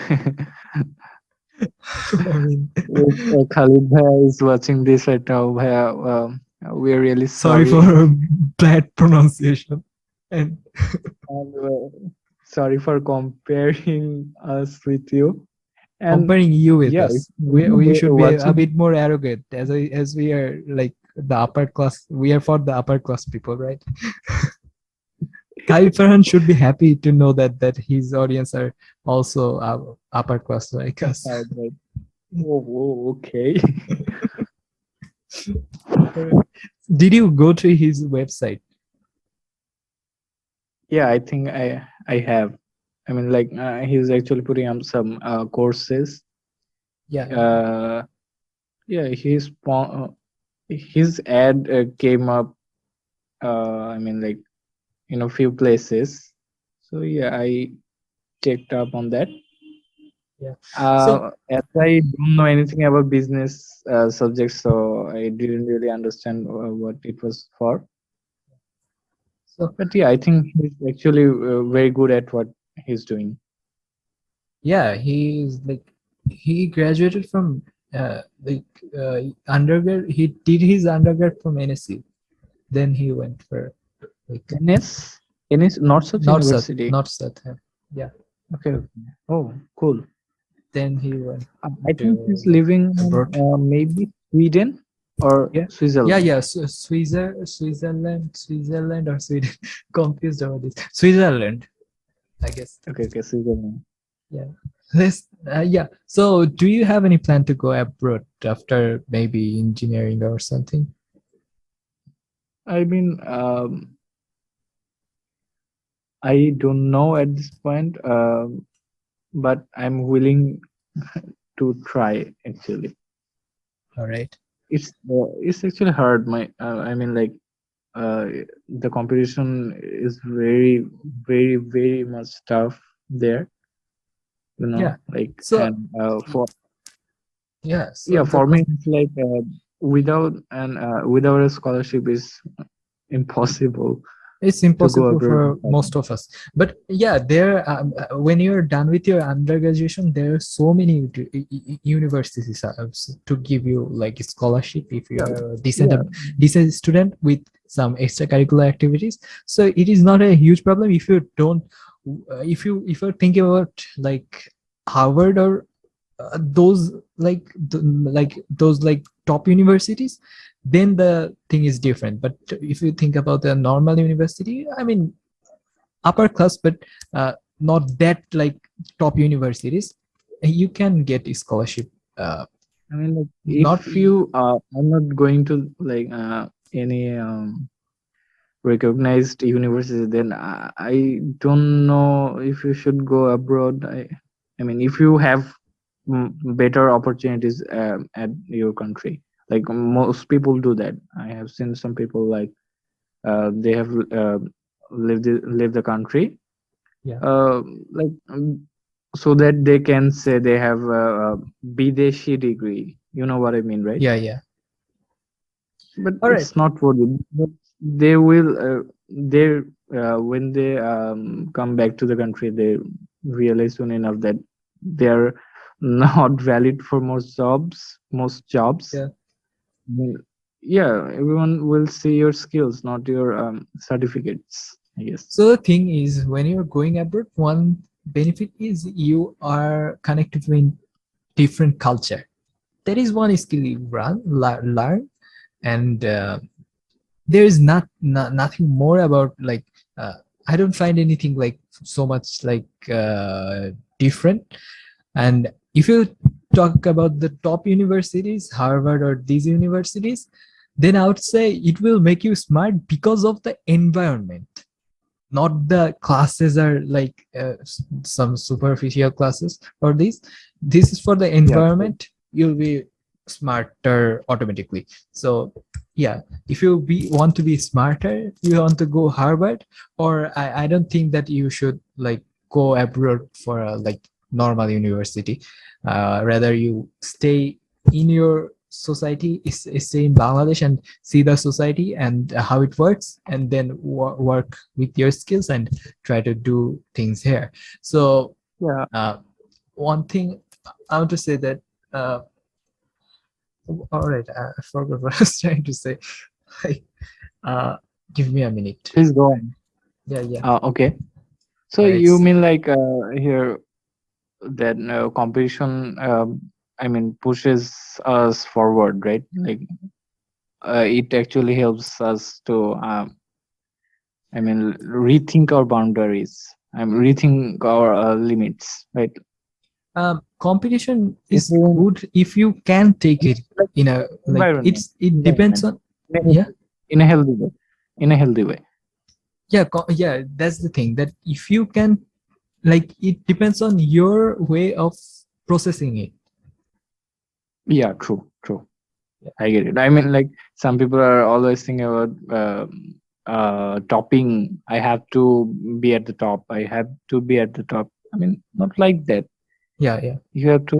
mean, If Khalid bhai is watching this right now, bhaiya, we're really sorry sorry. for bad pronunciation. And And sorry for comparing us with you. And comparing you with yeah, if us, we you're should be a watching, bit more arrogant, as we are like the upper class. We are for the upper class people, right? Khalid Farhan should be happy to know that his audience are also upper class like us. like, oh, okay. Did you go to his website? Yeah, I think I have. I mean, like he's actually putting up some courses. Yeah, Uh, yeah, his ad came up. I mean, like in a few places. So yeah, I checked up on that. yeah. So As I don't know anything about business subjects, so I didn't really understand what it was for. so But yeah, I think he's actually very good at what he's doing. yeah, he's like he graduated from like undergrad. He did his undergrad from NSC. Then he went for like NS, NS, not such not Sat, university. not Sat. Yeah, Okay. Okay. Oh, cool. then he went I to think he's like living abroad. in maybe Sweden or Yeah, yeah, Switzerland. yeah. Switzerland or Sweden. Confused about this. Switzerland, I guess. Okay, okay, Switzerland. Yeah. Yeah. So, do you have any plan to go abroad after maybe engineering or something? I mean, I don't know at this point, but I'm willing to try actually. All right. It's actually hard. I mean, like, uh, the competition is very, very, very much tough there. Yeah. Like, So, and yeah. So for me, it's like, without a scholarship is impossible it's to go impossible abroad. for most of us. But yeah, when you're done with your undergraduation, there are so many universities to give you like a scholarship if you Yeah, are a yeah, decent student with some extracurricular activities. So it is not a huge problem if you don't, if you're thinking about like Harvard or those like those like top universities, then the thing is different. But if you think about the normal university, I mean upper class, but not that like top universities, you can get a scholarship. I mean, like, Not if you I'm not going to like any recognized university, then I don't know if you should go abroad. I mean, if you have better opportunities at your country, like most people do that. I have seen some people like they have lived the country, yeah, uh, like so that they can say they have a Bideshi degree. You know what I mean, right? yeah, yeah. But All right. it's not for them. But they will they when they come back to the country, they realize soon enough that they're not valid for most jobs. Yeah. Mm, yeah, everyone will see your skills, not your certificates, I guess. So the thing is, when you're going abroad, one benefit is you are connected with different culture. That is one skill you learn, and there is nothing more about like I don't find anything like so much like different. And if you talk about the top universities, Harvard or these universities, then I would say it will make you smart because of the environment, not the classes are like some superficial classes or this is for the Yeah, true. environment. You'll be smarter automatically. So yeah, if you want to be smarter, you want to go Harvard, or I don't think that you should like go abroad for a like normal university. Rather you stay in your society, stay in Bangladesh and see the society and how it works, and then work with your skills and try to do things here. So Yeah, one thing I want to say that all right, I forgot what I was trying to say. Like, uh, give me a minute. please go on. Yeah, yeah. Okay. So All right. you mean like here that competition, I mean, pushes us forward, right? Like it actually helps us to, I mean, rethink our boundaries. Rethink our limits, right? Competition If is we good if you can take it like in a like environment, it depends environment on. in a Yeah, in a healthy way, in a healthy way. yeah, yeah. That's the thing, that if you can, like, it depends on your way of processing it. Yeah, true, true. Yeah, I get it. I mean, like some people are always thinking about topping. I have to be at the top. I have to be at the top. I mean, not like that. yeah, yeah, You have to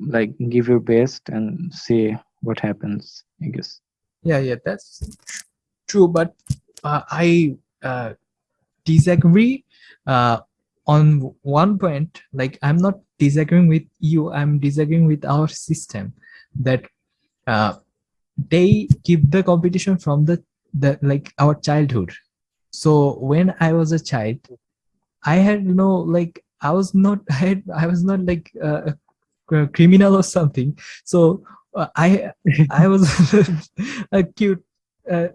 like give your best and see what happens, I guess. yeah, yeah. That's true, but I disagree on one point. Like, I'm not disagreeing with you, I'm disagreeing with our system, that uh, they keep the competition from the like our childhood. So when I was a child, I had no like I was not I was not like a criminal or something. So I was a cute uh,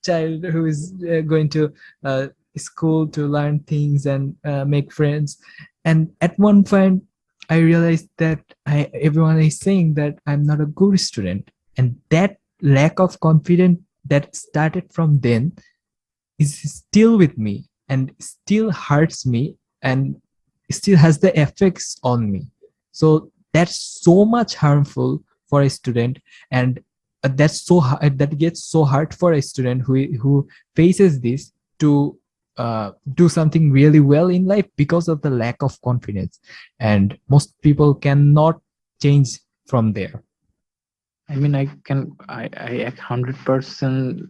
child who is going to uh, school to learn things and make friends. And at one point, I realized that everyone is saying that I'm not a good student, and that lack of confidence that started from then is still with me and still hurts me and still has the effects on me. So that's so much harmful for a student, and that gets so hard for a student who faces this to do something really well in life because of the lack of confidence, and most people cannot change from there. I mean, I 100%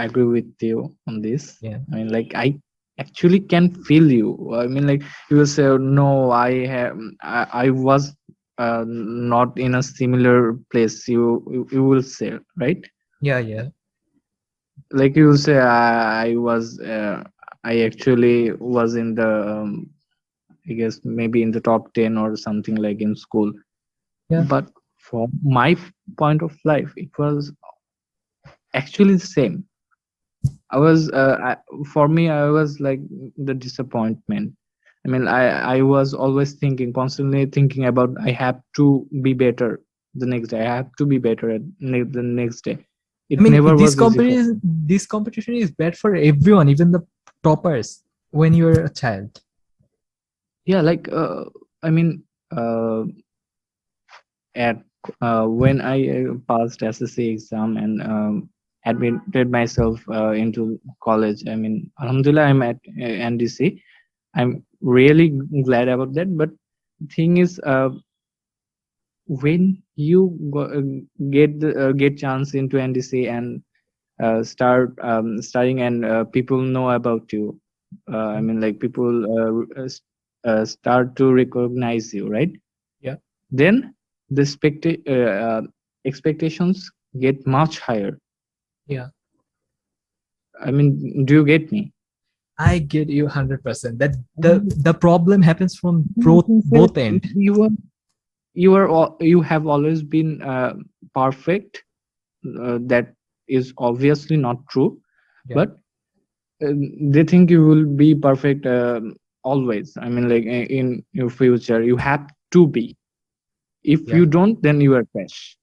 agree with you on this. Yeah, I mean, like, I actually can feel you. I mean, like, you will say, no, I was not in a similar place. You will say, right? yeah, yeah, Like, you will say, I actually was in the, I guess maybe in the top 10 or something like in school. yeah. But from my point of life, it was actually the same. For me, I was like the disappointment. I mean, I was always thinking, constantly thinking about I have to be better the next day. I have to be better the next day. I It mean, never was easy for me. this competition is bad for everyone, even the toppers. When you're a child, Yeah, like I mean, at when I passed SSC exam and admitted myself into college. I mean, Alhamdulillah, I'm at NDC. I'm really glad about that. But thing is, when you get chance into NDC and start studying, and people know about you. I mean, like, people start to recognize you, right? yeah, Then the expectations get much higher. yeah, I mean, do you get me? I get you 100%. That I mean, the problem happens from you can say both end. you have always been perfect. That is obviously not true, Yeah, but they think you will be perfect always. I mean, like, in your future, you have to be. If yeah, you don't, then you are trash.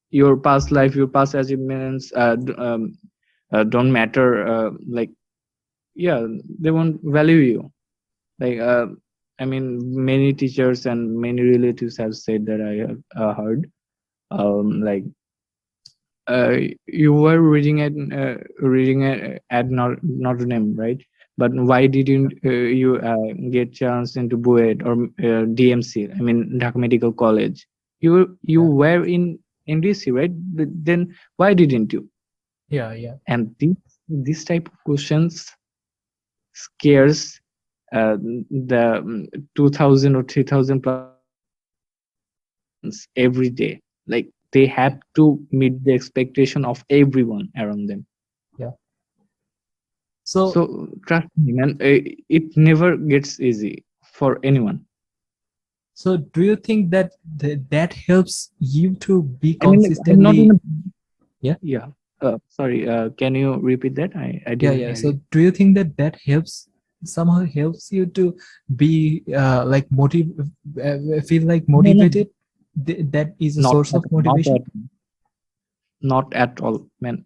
Your past life, your past achievements don't matter. Like, yeah, they won't value you. Like, I mean, many teachers and many relatives have said that I have heard. Like, you were reading at Notre Dame, right? But why didn't you get chance into BUET or DMC? I mean, Dhaka Medical College. You yeah, were in NDC, right? But then why didn't you? yeah, yeah, And this type of questions scares the 2,000 or 3,000 plus students every day. Like, they yeah, have to meet the expectation of everyone around them. yeah. So So trust me, man, it never gets easy for anyone. so do you think that that helps you to be I mean, like, I'm not in consistently? a, Yeah, yeah. Sorry, can you repeat that? I yeah, didn't yeah. hear So you. do you think that that helps somehow helps you to be like feel like No, no, motivated? That is a not source at, of not motivation. at, not at all, man.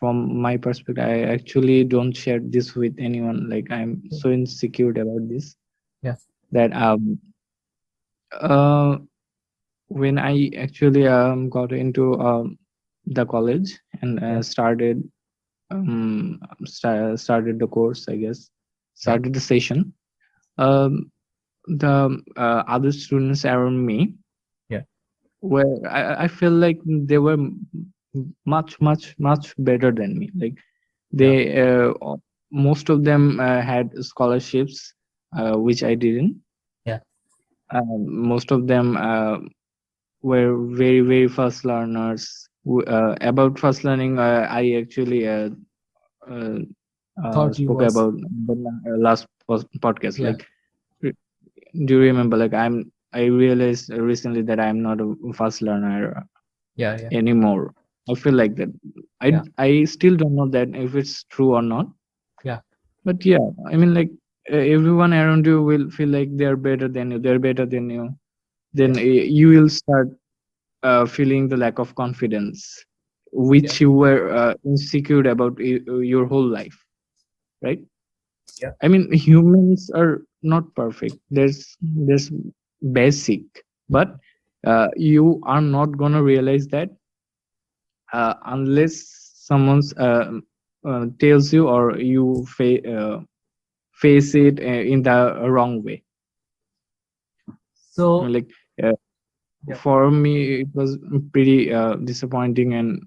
From my perspective, I actually don't share this with anyone. Like, I'm so insecure about this Yeah, that uh, when I actually got into the college and yeah, started the course, I guess, yeah, started the session. Um, the other students around me yeah, were, I feel like they were much better than me. Like, yeah, they most of them had scholarships, which I didn't. yeah. Most of them were very fast learners. About fast learning, I actually uh, Thought you spoke was about the last podcast. yeah, Like, do you remember, like I realized recently that I'm not a fast learner Yeah, yeah, anymore. I feel like that. yeah, I still don't know that if it's true or not. yeah, But yeah, I mean, like everyone around you will feel like they're better than you. They're better than you. Then yeah, you will start feeling the lack of confidence, yeah, which you were insecure about your whole life, right? yeah, I mean, humans are not perfect. There's basic, but you are not gonna realize that unless someone's tells you, or you face it in the wrong way. I mean, so like yeah, for me, it was pretty disappointing, and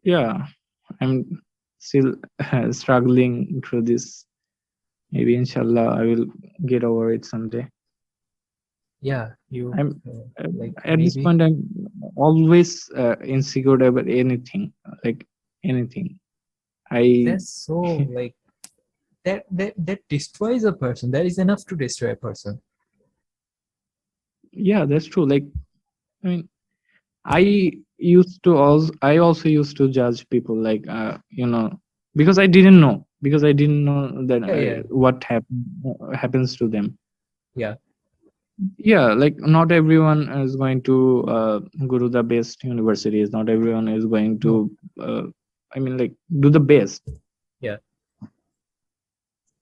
yeah, I'm still struggling through this. Maybe inshallah, I will get over it someday. yeah, you I'm like at this maybe point, I'm always insecure about anything, like anything. I that's so like that destroys a person. That is enough to destroy a person. Yeah, that's true. Like, I mean, I also used to judge people, like because I didn't know that Yeah, yeah, what happens to them. yeah, Yeah, like not everyone is going to go to the best universities. Not everyone is going no, to I mean, like, do the best. yeah.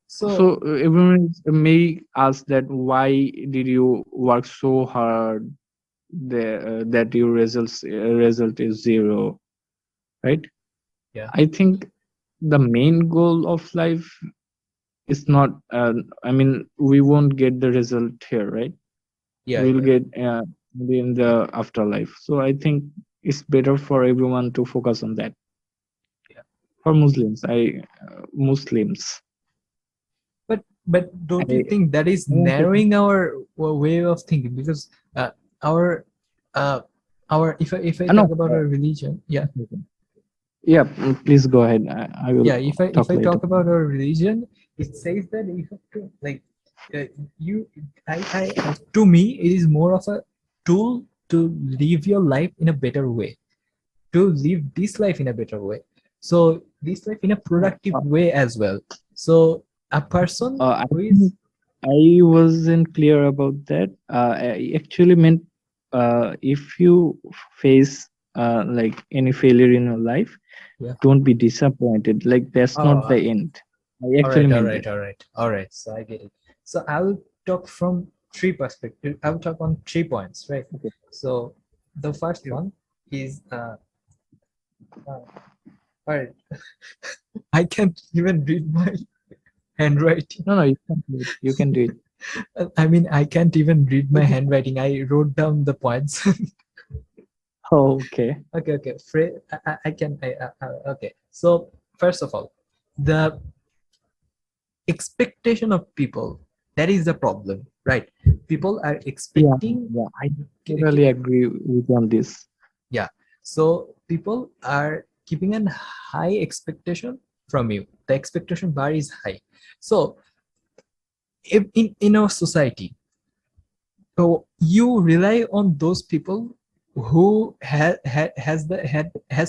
So So everyone may ask that why did you work so hard that your result is zero, right? yeah, I think the main goal of life is not I mean, we won't get the result here, right? yeah, We'll yeah, get maybe in the afterlife. So I think it's better for everyone to focus on that. yeah. For Muslims, But don't you I think that is want to. narrowing our way of thinking? Because our uh if I No, talk about our religion, yeah, yeah, please go ahead. I will yeah, if talk I later. talk about our religion, it says that you have to like you I to me it is more of a tool to live your life in a better way, to live this life in a better way, so this life in a productive Uh, way as well. So a person I who is think I wasn't clear about that. I actually meant if you face like any failure in your life, yeah. don't be disappointed. Like, that's not Oh, the end. I all actually right, all meant right, that. all right, all right. So I get it. So I'll talk from three perspectives. I'll talk on 3 points, right? Okay. So the first Sure. one is all right. I can't even read my handwriting. No, no, you can do it. You can do it. I mean, I can't even read my handwriting. I wrote down the points. Oh, okay. Okay, okay. I can. Okay. So first of all, the expectation of people, that is the problem, right? People are Yeah, expecting. yeah. I totally agree with you on this. Yeah, so people are keeping an high expectation from you. The expectation bar is high. So if in our society, so you rely on those people who has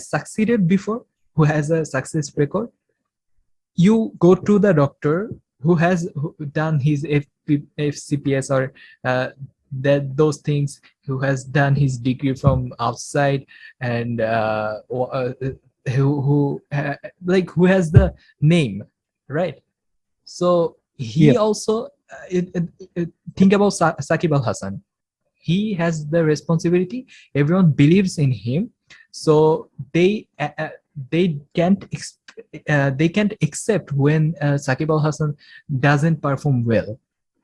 succeeded before, who has a success record. You go to the doctor who done his FCPS or that those things, who has done his degree from outside, and like who has the name, right? So Yeah, he also think about Sakib Al Hassan. He has the responsibility. Everyone believes in him, so they can't accept when Sakib Al Hassan doesn't perform well.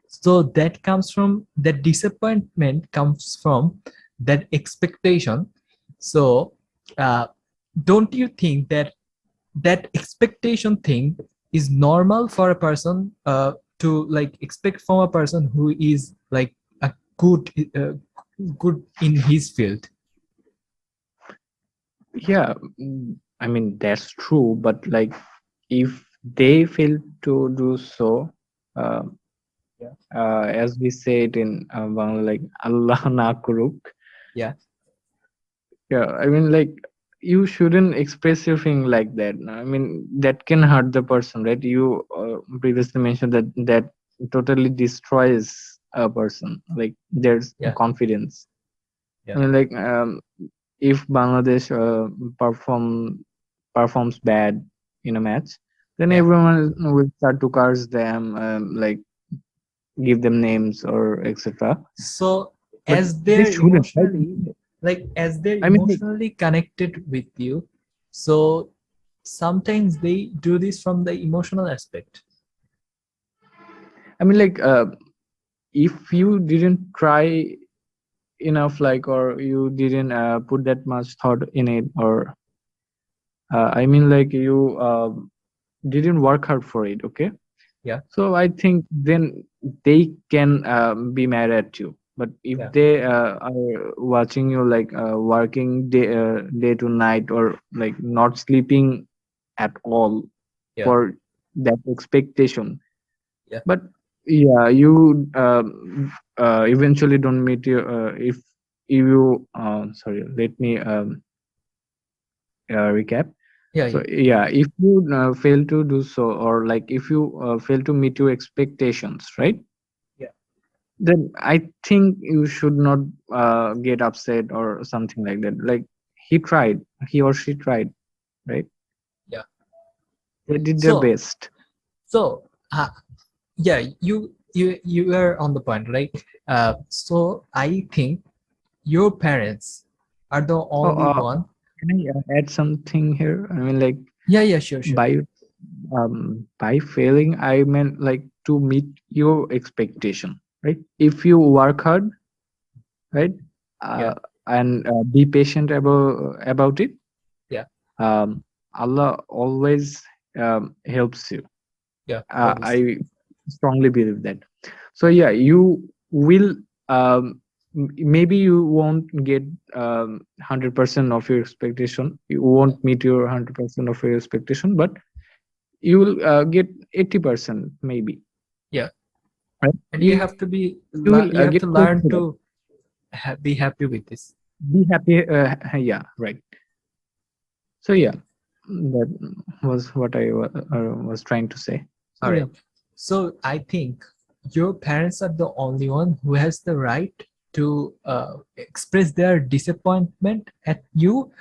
So that comes from that disappointment, comes from that expectation. So uh, don't you think that that expectation thing is normal for a person to like expect from a person who is like a good in his field? yeah. I mean, that's true, but like, if they fail to do so, uh, Yeah. As we say it in Bangla, like Allah na kuruk. Yeah. Yeah, I mean, like, you shouldn't express your feeling like that. I mean, that can hurt the person, right? You previously mentioned that totally destroys a person, like there's Yeah. confidence. I Yeah. mean, like, if Bangladesh performs bad in a match, then Yeah. everyone will start to curse them, like give them names or etc. So But as they they're shouldn't, right? emotionally, like as they're I mean, like, emotionally connected with you, so sometimes they do this from the emotional aspect. I mean, like, if you didn't try enough, like, or you didn't put that much thought in it, or I mean, like, you didn't work hard for it, okay? Yeah. So I think then they can be mad at you. But if Yeah. they are watching you, like, working day to night, or like not sleeping at all Yeah. for that expectation, Yeah. but yeah, you eventually don't meet your if you sorry, let me recap. Yeah. So Yeah. yeah, if you fail to do so, or like if you fail to meet your expectations, right, Yeah. then I think you should not get upset or something like that. Like, he or she tried, right? Yeah. They did their So best. so yeah, you are on the point, right? So I think your parents are the Oh, only one. can I add something here? I mean, like, Yeah. Yeah. Sure. Sure. by by failing, I meant like to meet your expectation, right? If you work hard, right, Yeah. uh, and be patient about it, Yeah. um, Allah always helps you. Yeah. Obviously. I strongly believe that. So yeah, you will maybe you won't get 100% of your expectation. You Yeah. won't meet your 100% of your expectation, but you will get 80% maybe, Yeah. right? And you have to be You will you have get to close learn to that. to be happy with this. Be happy. Yeah, right. So Yeah. yeah, that was what I was trying to say. So All yeah. right. So I think your parents are the only one who has the right to express their disappointment at you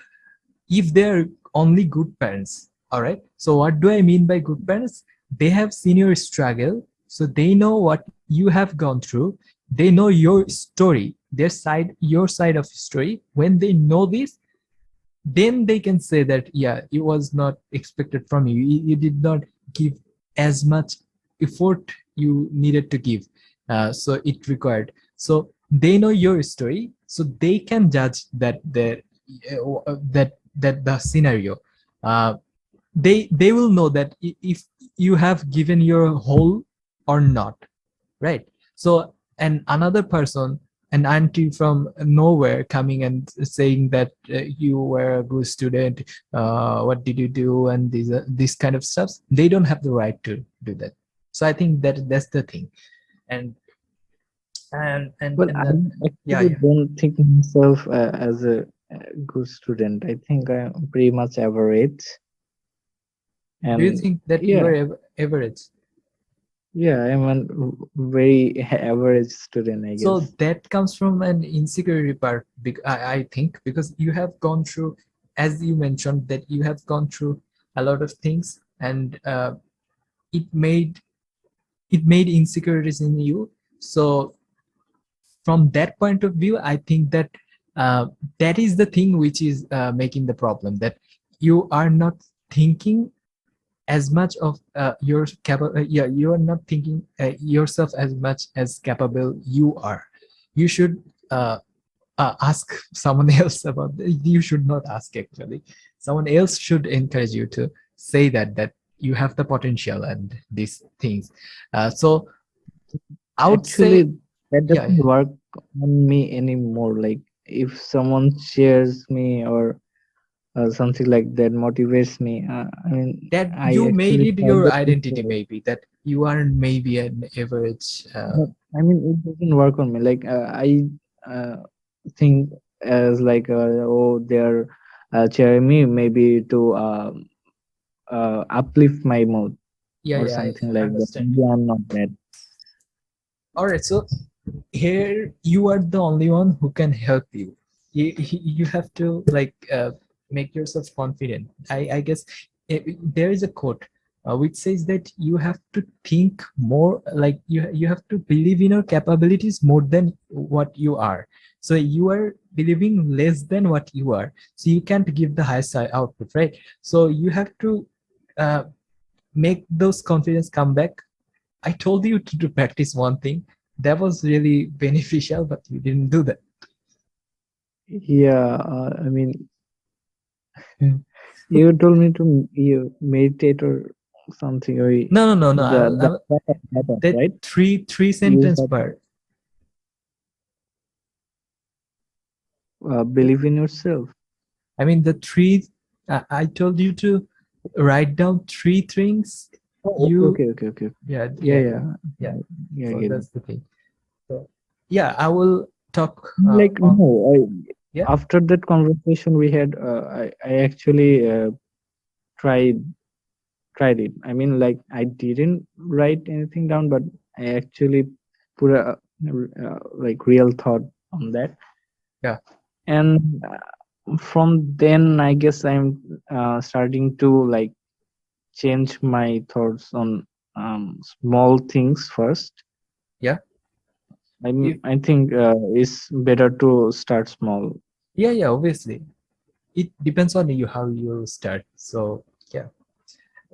if they're only good parents. All right. So what do I mean by good parents? They have seen your struggle, so they know what you have gone through. They know your story, their side, your side of story. When they know this, then they can say that yeah, it was not expected from you. You did not give as much effort you needed to give, so it required. So they know your story, so they can judge that the scenario. uh, they will know that if you have given your whole or not, right? So and another person, an auntie from nowhere coming and saying that you were a good student, what did you do, and these kind of stuff, they don't have the right to do that. So I think that that's the thing. and Well, and I then yeah. actually Yeah. don't think myself as a good student. I think I'm pretty much average. Do you And think that you yeah, are average? yeah, I'm a very average student, I So guess. that comes from an insecurity part, I think, because you have gone through, as you mentioned, that you have gone through a lot of things, and it made it made insecurities in you. So from that point of view, I think that uh, that is the thing which is making the problem, that you are not thinking as much of your capable, yeah, you are not thinking yourself as much as capable you are. You should ask someone else about you should not ask, actually someone else should encourage you to say that you have the potential and these things. So I would say Actually, that yeah. doesn't Yeah. work on me anymore. Like, if someone shares me or something like that motivates me. I mean, That I you made actually it tried your that identity, before. maybe that you are maybe an average. But I mean, it doesn't work on me. Like I uh, think as like, oh, they're cheering me maybe to uplift my mood Yeah, or yeah, I something like that. understand. Maybe I'm not that. All right, so here you are the only one who can help you. You have to like make yourself confident. I guess there is a quote which says that you have to think more, like you have to believe in your capabilities more than what you are. So you are believing less than what you are, so you can't give the highest output, right? So you have to uh, make those confidence come back. I told you to do practice one thing that was really beneficial, but you didn't do that. Yeah, I mean, you told me to you meditate or something, or No, no, no, no. the method, That right? three Use sentence that, part. believe in yourself. I mean, the three. I told you to write down three things. Oh, okay, You, okay, okay, okay. yeah, Yeah, yeah, yeah, yeah. yeah. I So get it. that's the thing. So yeah, I will talk Like on. no, Yeah, after that conversation we had, I actually tried tried it. I mean, like I didn't write anything down, but I actually put a like real thought on that, yeah, and from then I guess I'm starting to like change my thoughts on small things first. yeah. If I think it's better to start small. yeah, yeah. Obviously, it depends on you how you start. So yeah.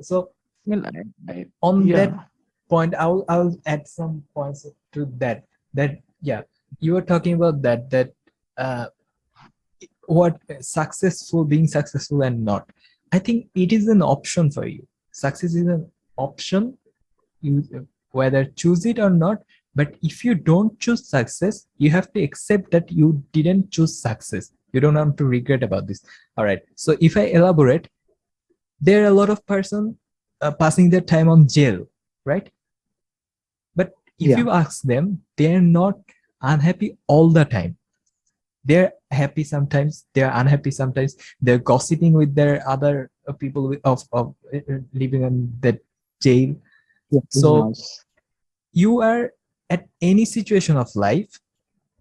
So I mean, on that yeah, point, I'll add some points to that yeah, you were talking about that uh what successful, being successful and not. I think it is an option for you. Success is an option, you whether choose it or not. But if you don't choose success, you have to accept that you didn't choose success. You don't have to regret about this. All right, so if I elaborate, there are a lot of person passing their time on jail, right? But if yeah, you ask them, they're not unhappy all the time. They're happy sometimes, they're unhappy sometimes, they're gossiping with their other people of living in that jail. yeah, it's So nice. you are at any situation of life,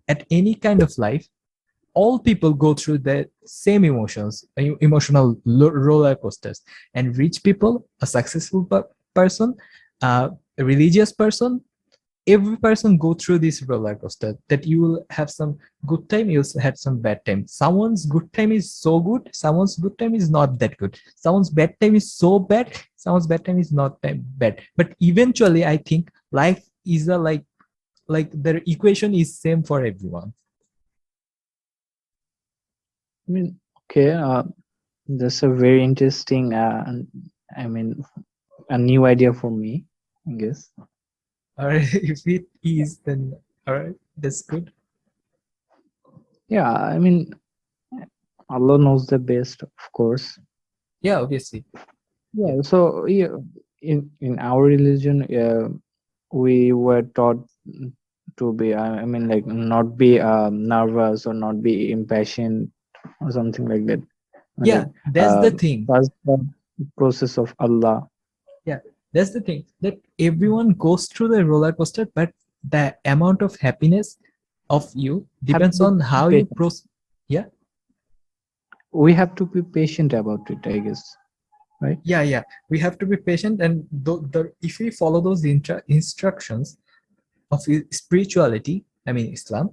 at any kind of life, all people go through the same emotions, emotional roller coasters. And rich people, a successful person, a religious person, every person go through this roller coaster, that you will have some good time, you'll have some bad time. Someone's good time is so good, someone's good time is not that good, someone's bad time is so bad, someone's bad time is not that bad. But eventually I think life is a like the equation is same for everyone. I mean, okay, that's a very interesting. I mean, a new idea for me, I guess. All right, if it is, then all right, that's good. Yeah, I mean, Allah knows the best, of course. Yeah, obviously. Yeah, Yeah, so yeah, in our religion, we were taught to be, I mean, like not be nervous or not be impatient or something like that. yeah, Like that's the thing. trust the process of Allah. Yeah, that's the thing, that everyone goes through the roller coaster, but the amount of happiness of you Have depends to on be how you patient. proceed. Yeah, We have to be patient about it, I guess, right? yeah, yeah. We have to be patient, and if we follow those instructions of spirituality, I mean Islam,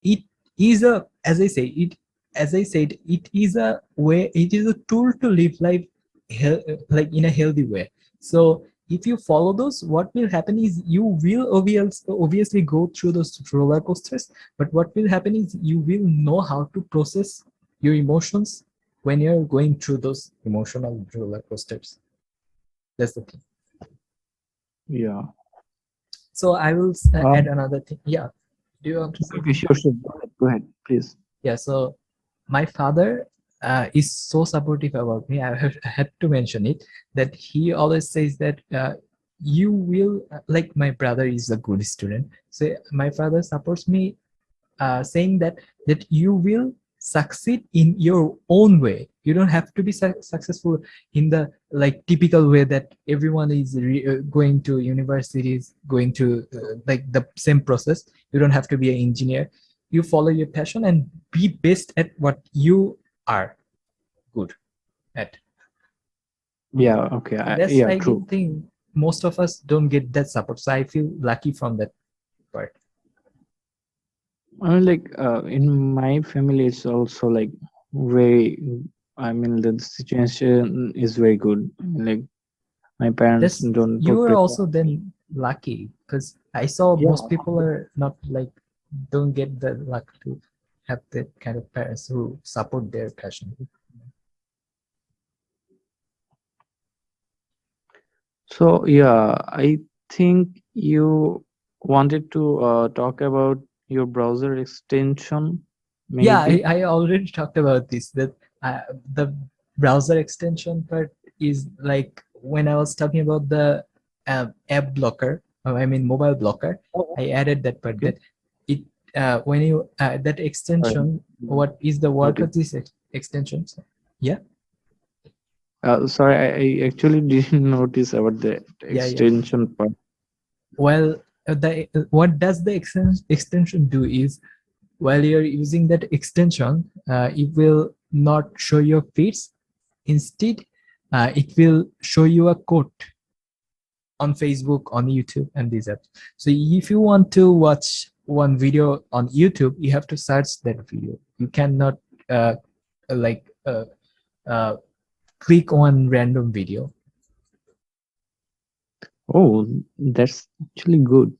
it is a, as I say it, as I said, it is a way, it is a tool to live life like in a healthy way. So if you follow those, what will happen is you will obviously go through those roller coasters, but what will happen is you will know how to process your emotions when you're going through those emotional roller coasters. That's the thing. Yeah. So I will add Um, another thing. Yeah, do you want to say okay, something? sure, sure. Go ahead, please. Yeah, so my father, is so supportive about me. I had to mention it, that he always says that you will, like, my brother is a good student, so my father supports me, saying that you will succeed in your own way. You don't have to be successful in the like typical way that everyone is going to universities, going to like the same process. You don't have to be an engineer. You follow your passion and be best at what you are good at. Yeah, okay. So that's, Yeah, I true. think most of us don't get that support. So I feel lucky from that part. I mean, like, in my family, it's also like very, I mean, the situation is very good. I mean, like, my parents That's, don't you are prepare. also then lucky, because I saw Yeah. most people are not like, don't get the luck to have that kind of parents who support their passion. So, yeah, I think you wanted to talk about your browser extension, Yeah, maybe. I already talked about this, that the browser extension part is like, when I was talking about the app blocker, I mean mobile blocker, Oh, I added that part, okay. that it when you that Sorry. extension, what is the work Noted. of this extension? So, yeah, Sorry, I actually didn't notice about the yeah. extension part. Well, the what does the extension do is, while you're using that extension, it will not show your feeds. Instead, it will show you a code on Facebook, on YouTube, and these apps. So if you want to watch one video on YouTube, you have to search that video. You cannot uh, like uh, click on random video. Oh, that's actually good.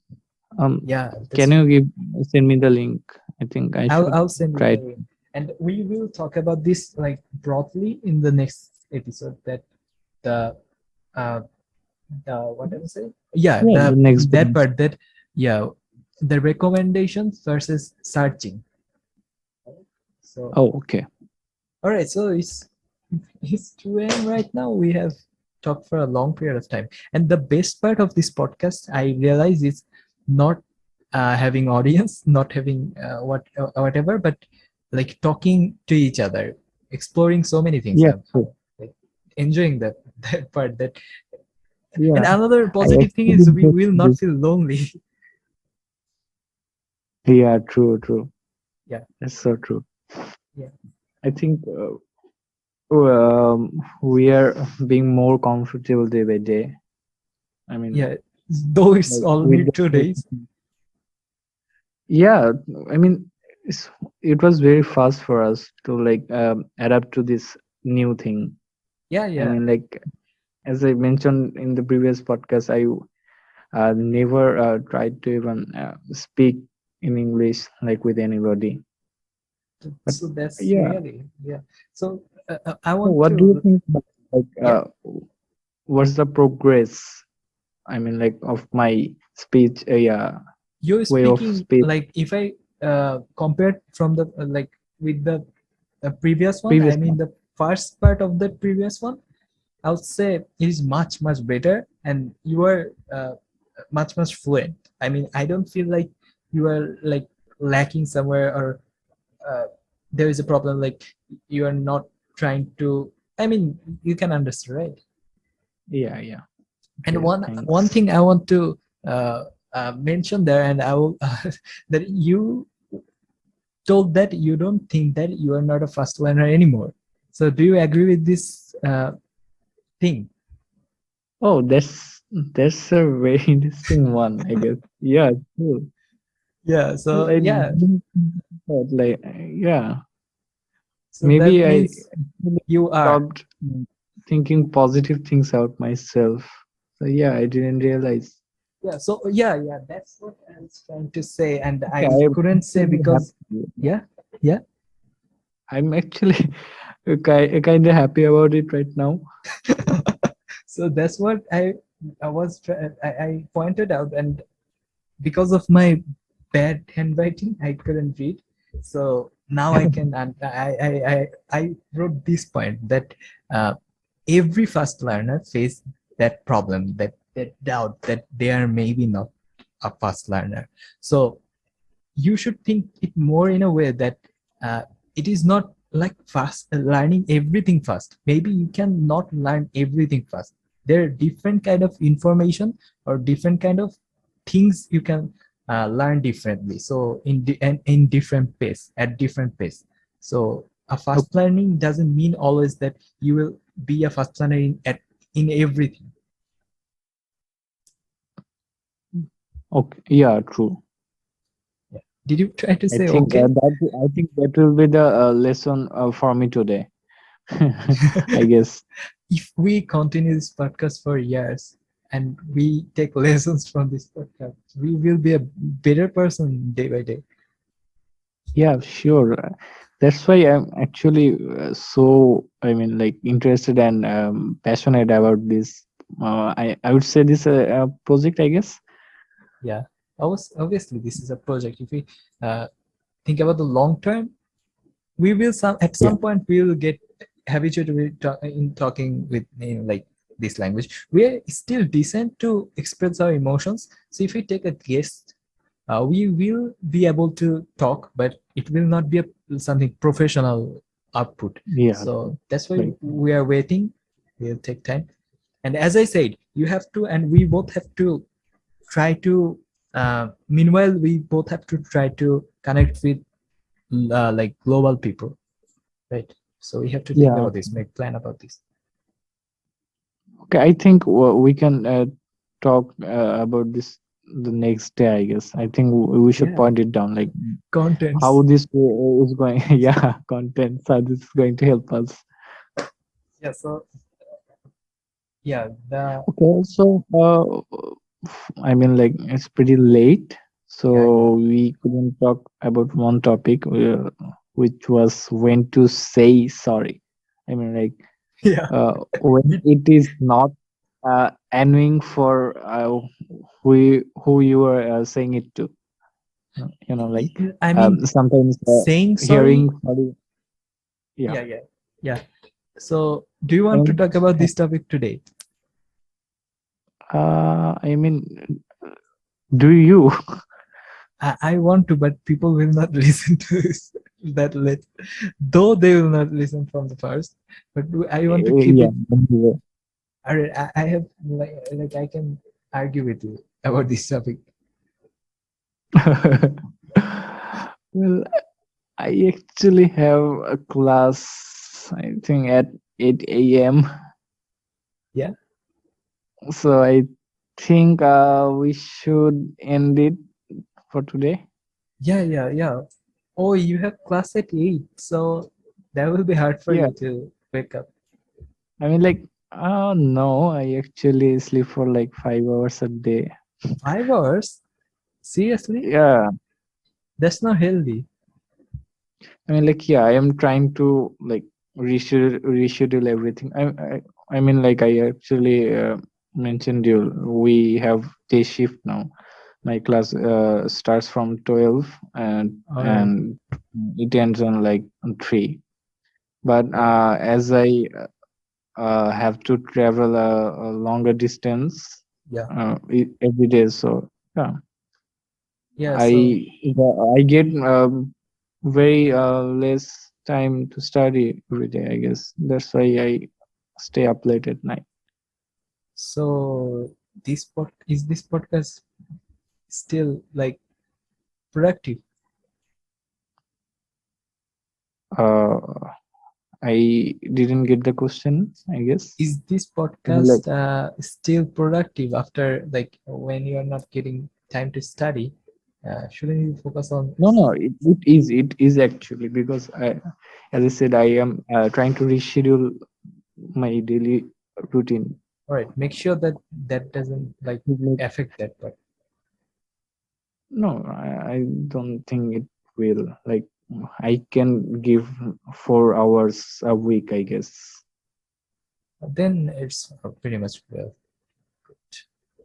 Yeah, Can that's, you send me the link? I think I should I'll send you try the it. link, and we will talk about this like broadly in the next episode. That the uh, what did I say? Yeah, Yeah, the next that one. part, that, yeah, the recommendations versus searching. So Oh, okay. all right, so it's 2 a.m. right now. We have talked for a long period of time, and the best part of this podcast, I realize, is not having audience, not having whatever, but like talking to each other, exploring so many things. Yeah, I'm true. like enjoying that that part. That, and Yeah, another I positive thing actually is we just will not this. feel lonely. Yeah, true, true. Yeah, That's so true. yeah, I think we are being more comfortable day by day. I mean, yeah. Though it's like with only the 2 days. yeah, I mean, it was very fast for us to like adapt to this new thing. Yeah, I yeah. mean, like as I mentioned in the previous podcast, I never tried to even speak in English like with anybody. But So that's yeah, really, yeah. So I so want what do you to, think about, like yeah. what's the progress? I mean, like of my speech, yeah, You're way of speaking speech, like, if I compare from the like with the previous one, I previous mean one. the first part of the previous one, I would say it is much better, and you are much fluent. I mean, I don't feel like you are like lacking somewhere, or uh, there is a problem, like you are not trying to. I mean, you can understand, right? Yeah, yeah. And Okay, one thanks. thing I want to mention there, and I will that you told that you don't think that you are not a fast learner anymore. So do you agree with this thing? Oh, that's a very interesting one, I guess. Yeah, true. Yeah. Well, So I yeah. didn't think about, like yeah, So that maybe I means you are. stopped thinking positive things out myself. So yeah, I didn't realize. Yeah. So yeah. That's what I was trying to say, and Okay, I I'm couldn't say actually because, happy. yeah, yeah. I'm actually kind of happy about it right now. So that's what I pointed out, and because of my bad handwriting, I couldn't read. So now I can, and I wrote this point that uh, every fast learner face that problem, that doubt that they are maybe not a fast learner. So you should think it more in a way that uh, it is not like fast learning everything fast. Maybe you can not learn everything fast. There are different kind of information or different kind of things you can learn differently, so and in different pace, at different pace. So a fast learning doesn't mean always that you will be a fast learner in everything. Okay, yeah, true. Yeah. Did you try to I say think okay? I think that will be the lesson for me today. I guess. If we continue this podcast for years and we take lessons from this podcast, we will be a better person day by day. Yeah, sure. That's why I'm actually so, I mean, like interested and passionate about this. I would say this project, I guess. Yeah. Obviously, this is a project. If we think about the long term, we will some at Yeah. some point we will get habituated with in talking with like this language. We are still decent to express our emotions. So if we take a guest, we will be able to talk, but it will not be something professional output. Yeah. So that's why Right. we are waiting. We'll take time. And as I said, you have to, and we both have to try to. Meanwhile, we both have to try to connect with like global people, right? So we have to think Yeah. about this, make plan about this. Okay. I think we can talk about this the next day, I guess. I think we should Yeah, point it down, like how contents. this is going. Yeah, content. How this is going to help us. Yeah, so yeah, the Okay, so I mean, like it's pretty late, yeah, yeah. so we couldn't talk about one topic, which was when to say sorry. I mean, like Yeah, when it, it is not annoying for who you were saying it to. Like I mean, sometimes saying hearing sorry. sorry. Yeah, Yeah, yeah, yeah. So do you I want to mean, talk about this topic today? I mean, do you? I want to, but people will not listen to this that late, though they will not listen from the first. But I want to keep Yeah. it. I have like I can argue with you about this topic. Well, I actually have a class, I think, at 8 a.m. Yeah, So I think we should end it for today. yeah, yeah, yeah. Oh, you have class at 8, so that will be hard for Yeah. you to wake up. I mean, like, no, I actually sleep for like 5 hours a day. 5 hours? Seriously? Yeah. That's not healthy. I mean, like, yeah, I am trying to like reschedule everything. I mean, like, I actually mentioned you, we have day shift now. My class starts from 12 All right. and it ends on like on 3. But Oh, as I have to travel a longer distance yeah. every day, so yeah, Yeah, I so I get very less time to study every day. I guess that's why I stay up late at night. so this podcast still like productive? Uh, I didn't get the question. I guess. Is this I mean, like, podcast still productive after like when you are not getting time to study? Shouldn't you focus on no, this? no, it is actually because as I said, I am trying to reschedule my daily routine. All right, make sure that that doesn't like Like, affect that part. no, I don't think it will. Like, I can give 4 hours a week, I guess. Then it's pretty much well.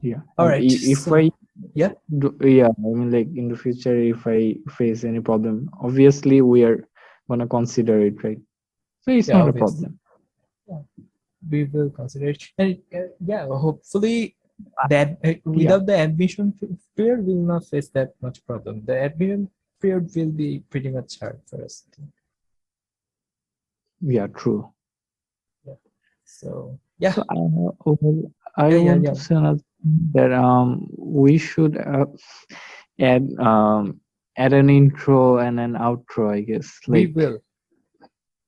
Yeah, All and right, if so I yeah, yeah, I mean, like in the future, if I face any problem, obviously we are wanna consider it, right? So it's Yeah, not a obviously. problem. Yeah, we will consider it. And yeah, hopefully that Yeah, without the admission period, we will not face that much problem. The admission period will be pretty much hard for us. yeah, true. Yeah. So yeah, So I yeah, yeah, want yeah. to say another thing that we should add add an intro and an outro, I guess, We will.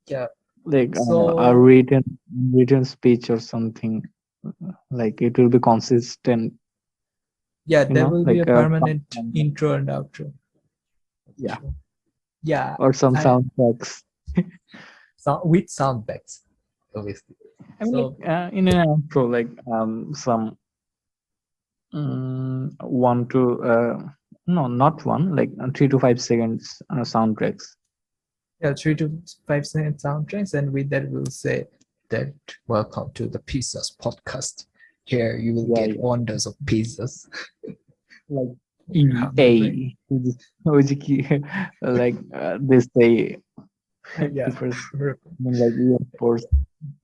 Yeah. like a So written speech or something. Like it will be consistent, yeah, there will be a like permanent intro and outro. yeah, Sure. Yeah, or some I soundtracks. with sound effects, obviously. I mean, So in an outro, like some one to no, not one, like 3 to 5 seconds soundtracks. yeah, 3 to 5 second soundtracks, and with that we'll say that welcome to the Pizzazz podcast. Here you will Yeah, get yeah. wonders of pizzas. Like Around the brain. EA, like they say, Yeah. people, like EA Sports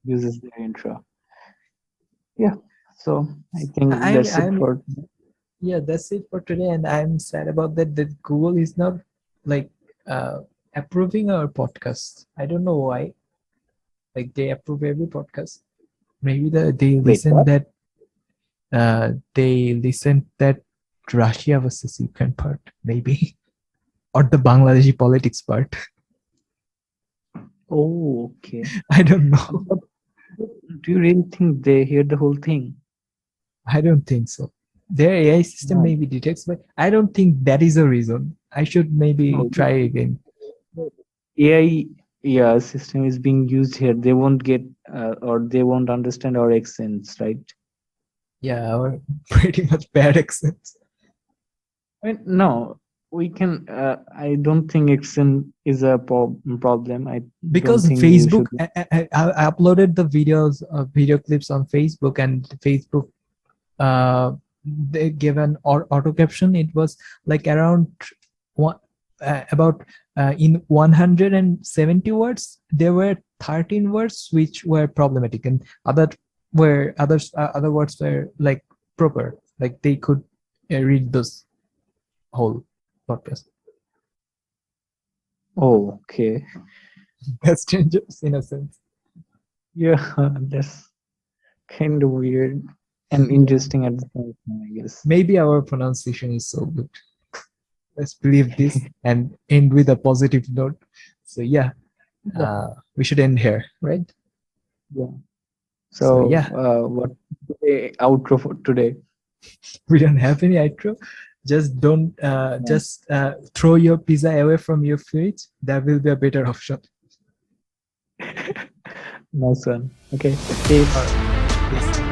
uses their intro. Yeah, so I think that's it I'm for. yeah, that's it for today, and I'm sad about that Google is not like uh approving our podcast. I don't know why. Like they approve every podcast. Maybe they Wait, listen what? that Russia versus Ukraine part, maybe, or the Bangladeshi politics part. Oh, okay. I don't know. But do you really think they hear the whole thing? I don't think so. Their AI system No. maybe detects, but I don't think that is a reason. I should maybe No, try again. AI, yeah, system is being used here. They won't get or they won't understand our accents, right? Yeah, or pretty much bad accents. I mean, no, we can. I don't think accent is a problem. I don't Because think you Facebook, should. I uploaded the videos, video clips on Facebook, and Facebook, they gave an auto caption. It was like around one, about in 170 words, there were 13 words which were problematic, and other words were like proper, like they could read those whole podcast. Oh, okay. That's dangerous in a sense. Yeah, that's kind of weird and interesting at the same time, I guess. Maybe our pronunciation is so good. Let's believe this and end with a positive note. So yeah, Yeah. we should end here, right? Yeah. So So, yeah, what the outro for today? we don't have any outro. Just don't just throw your pizza away from your fridge. That will be a better option. Nice one. Okay. Peace. All right. Peace.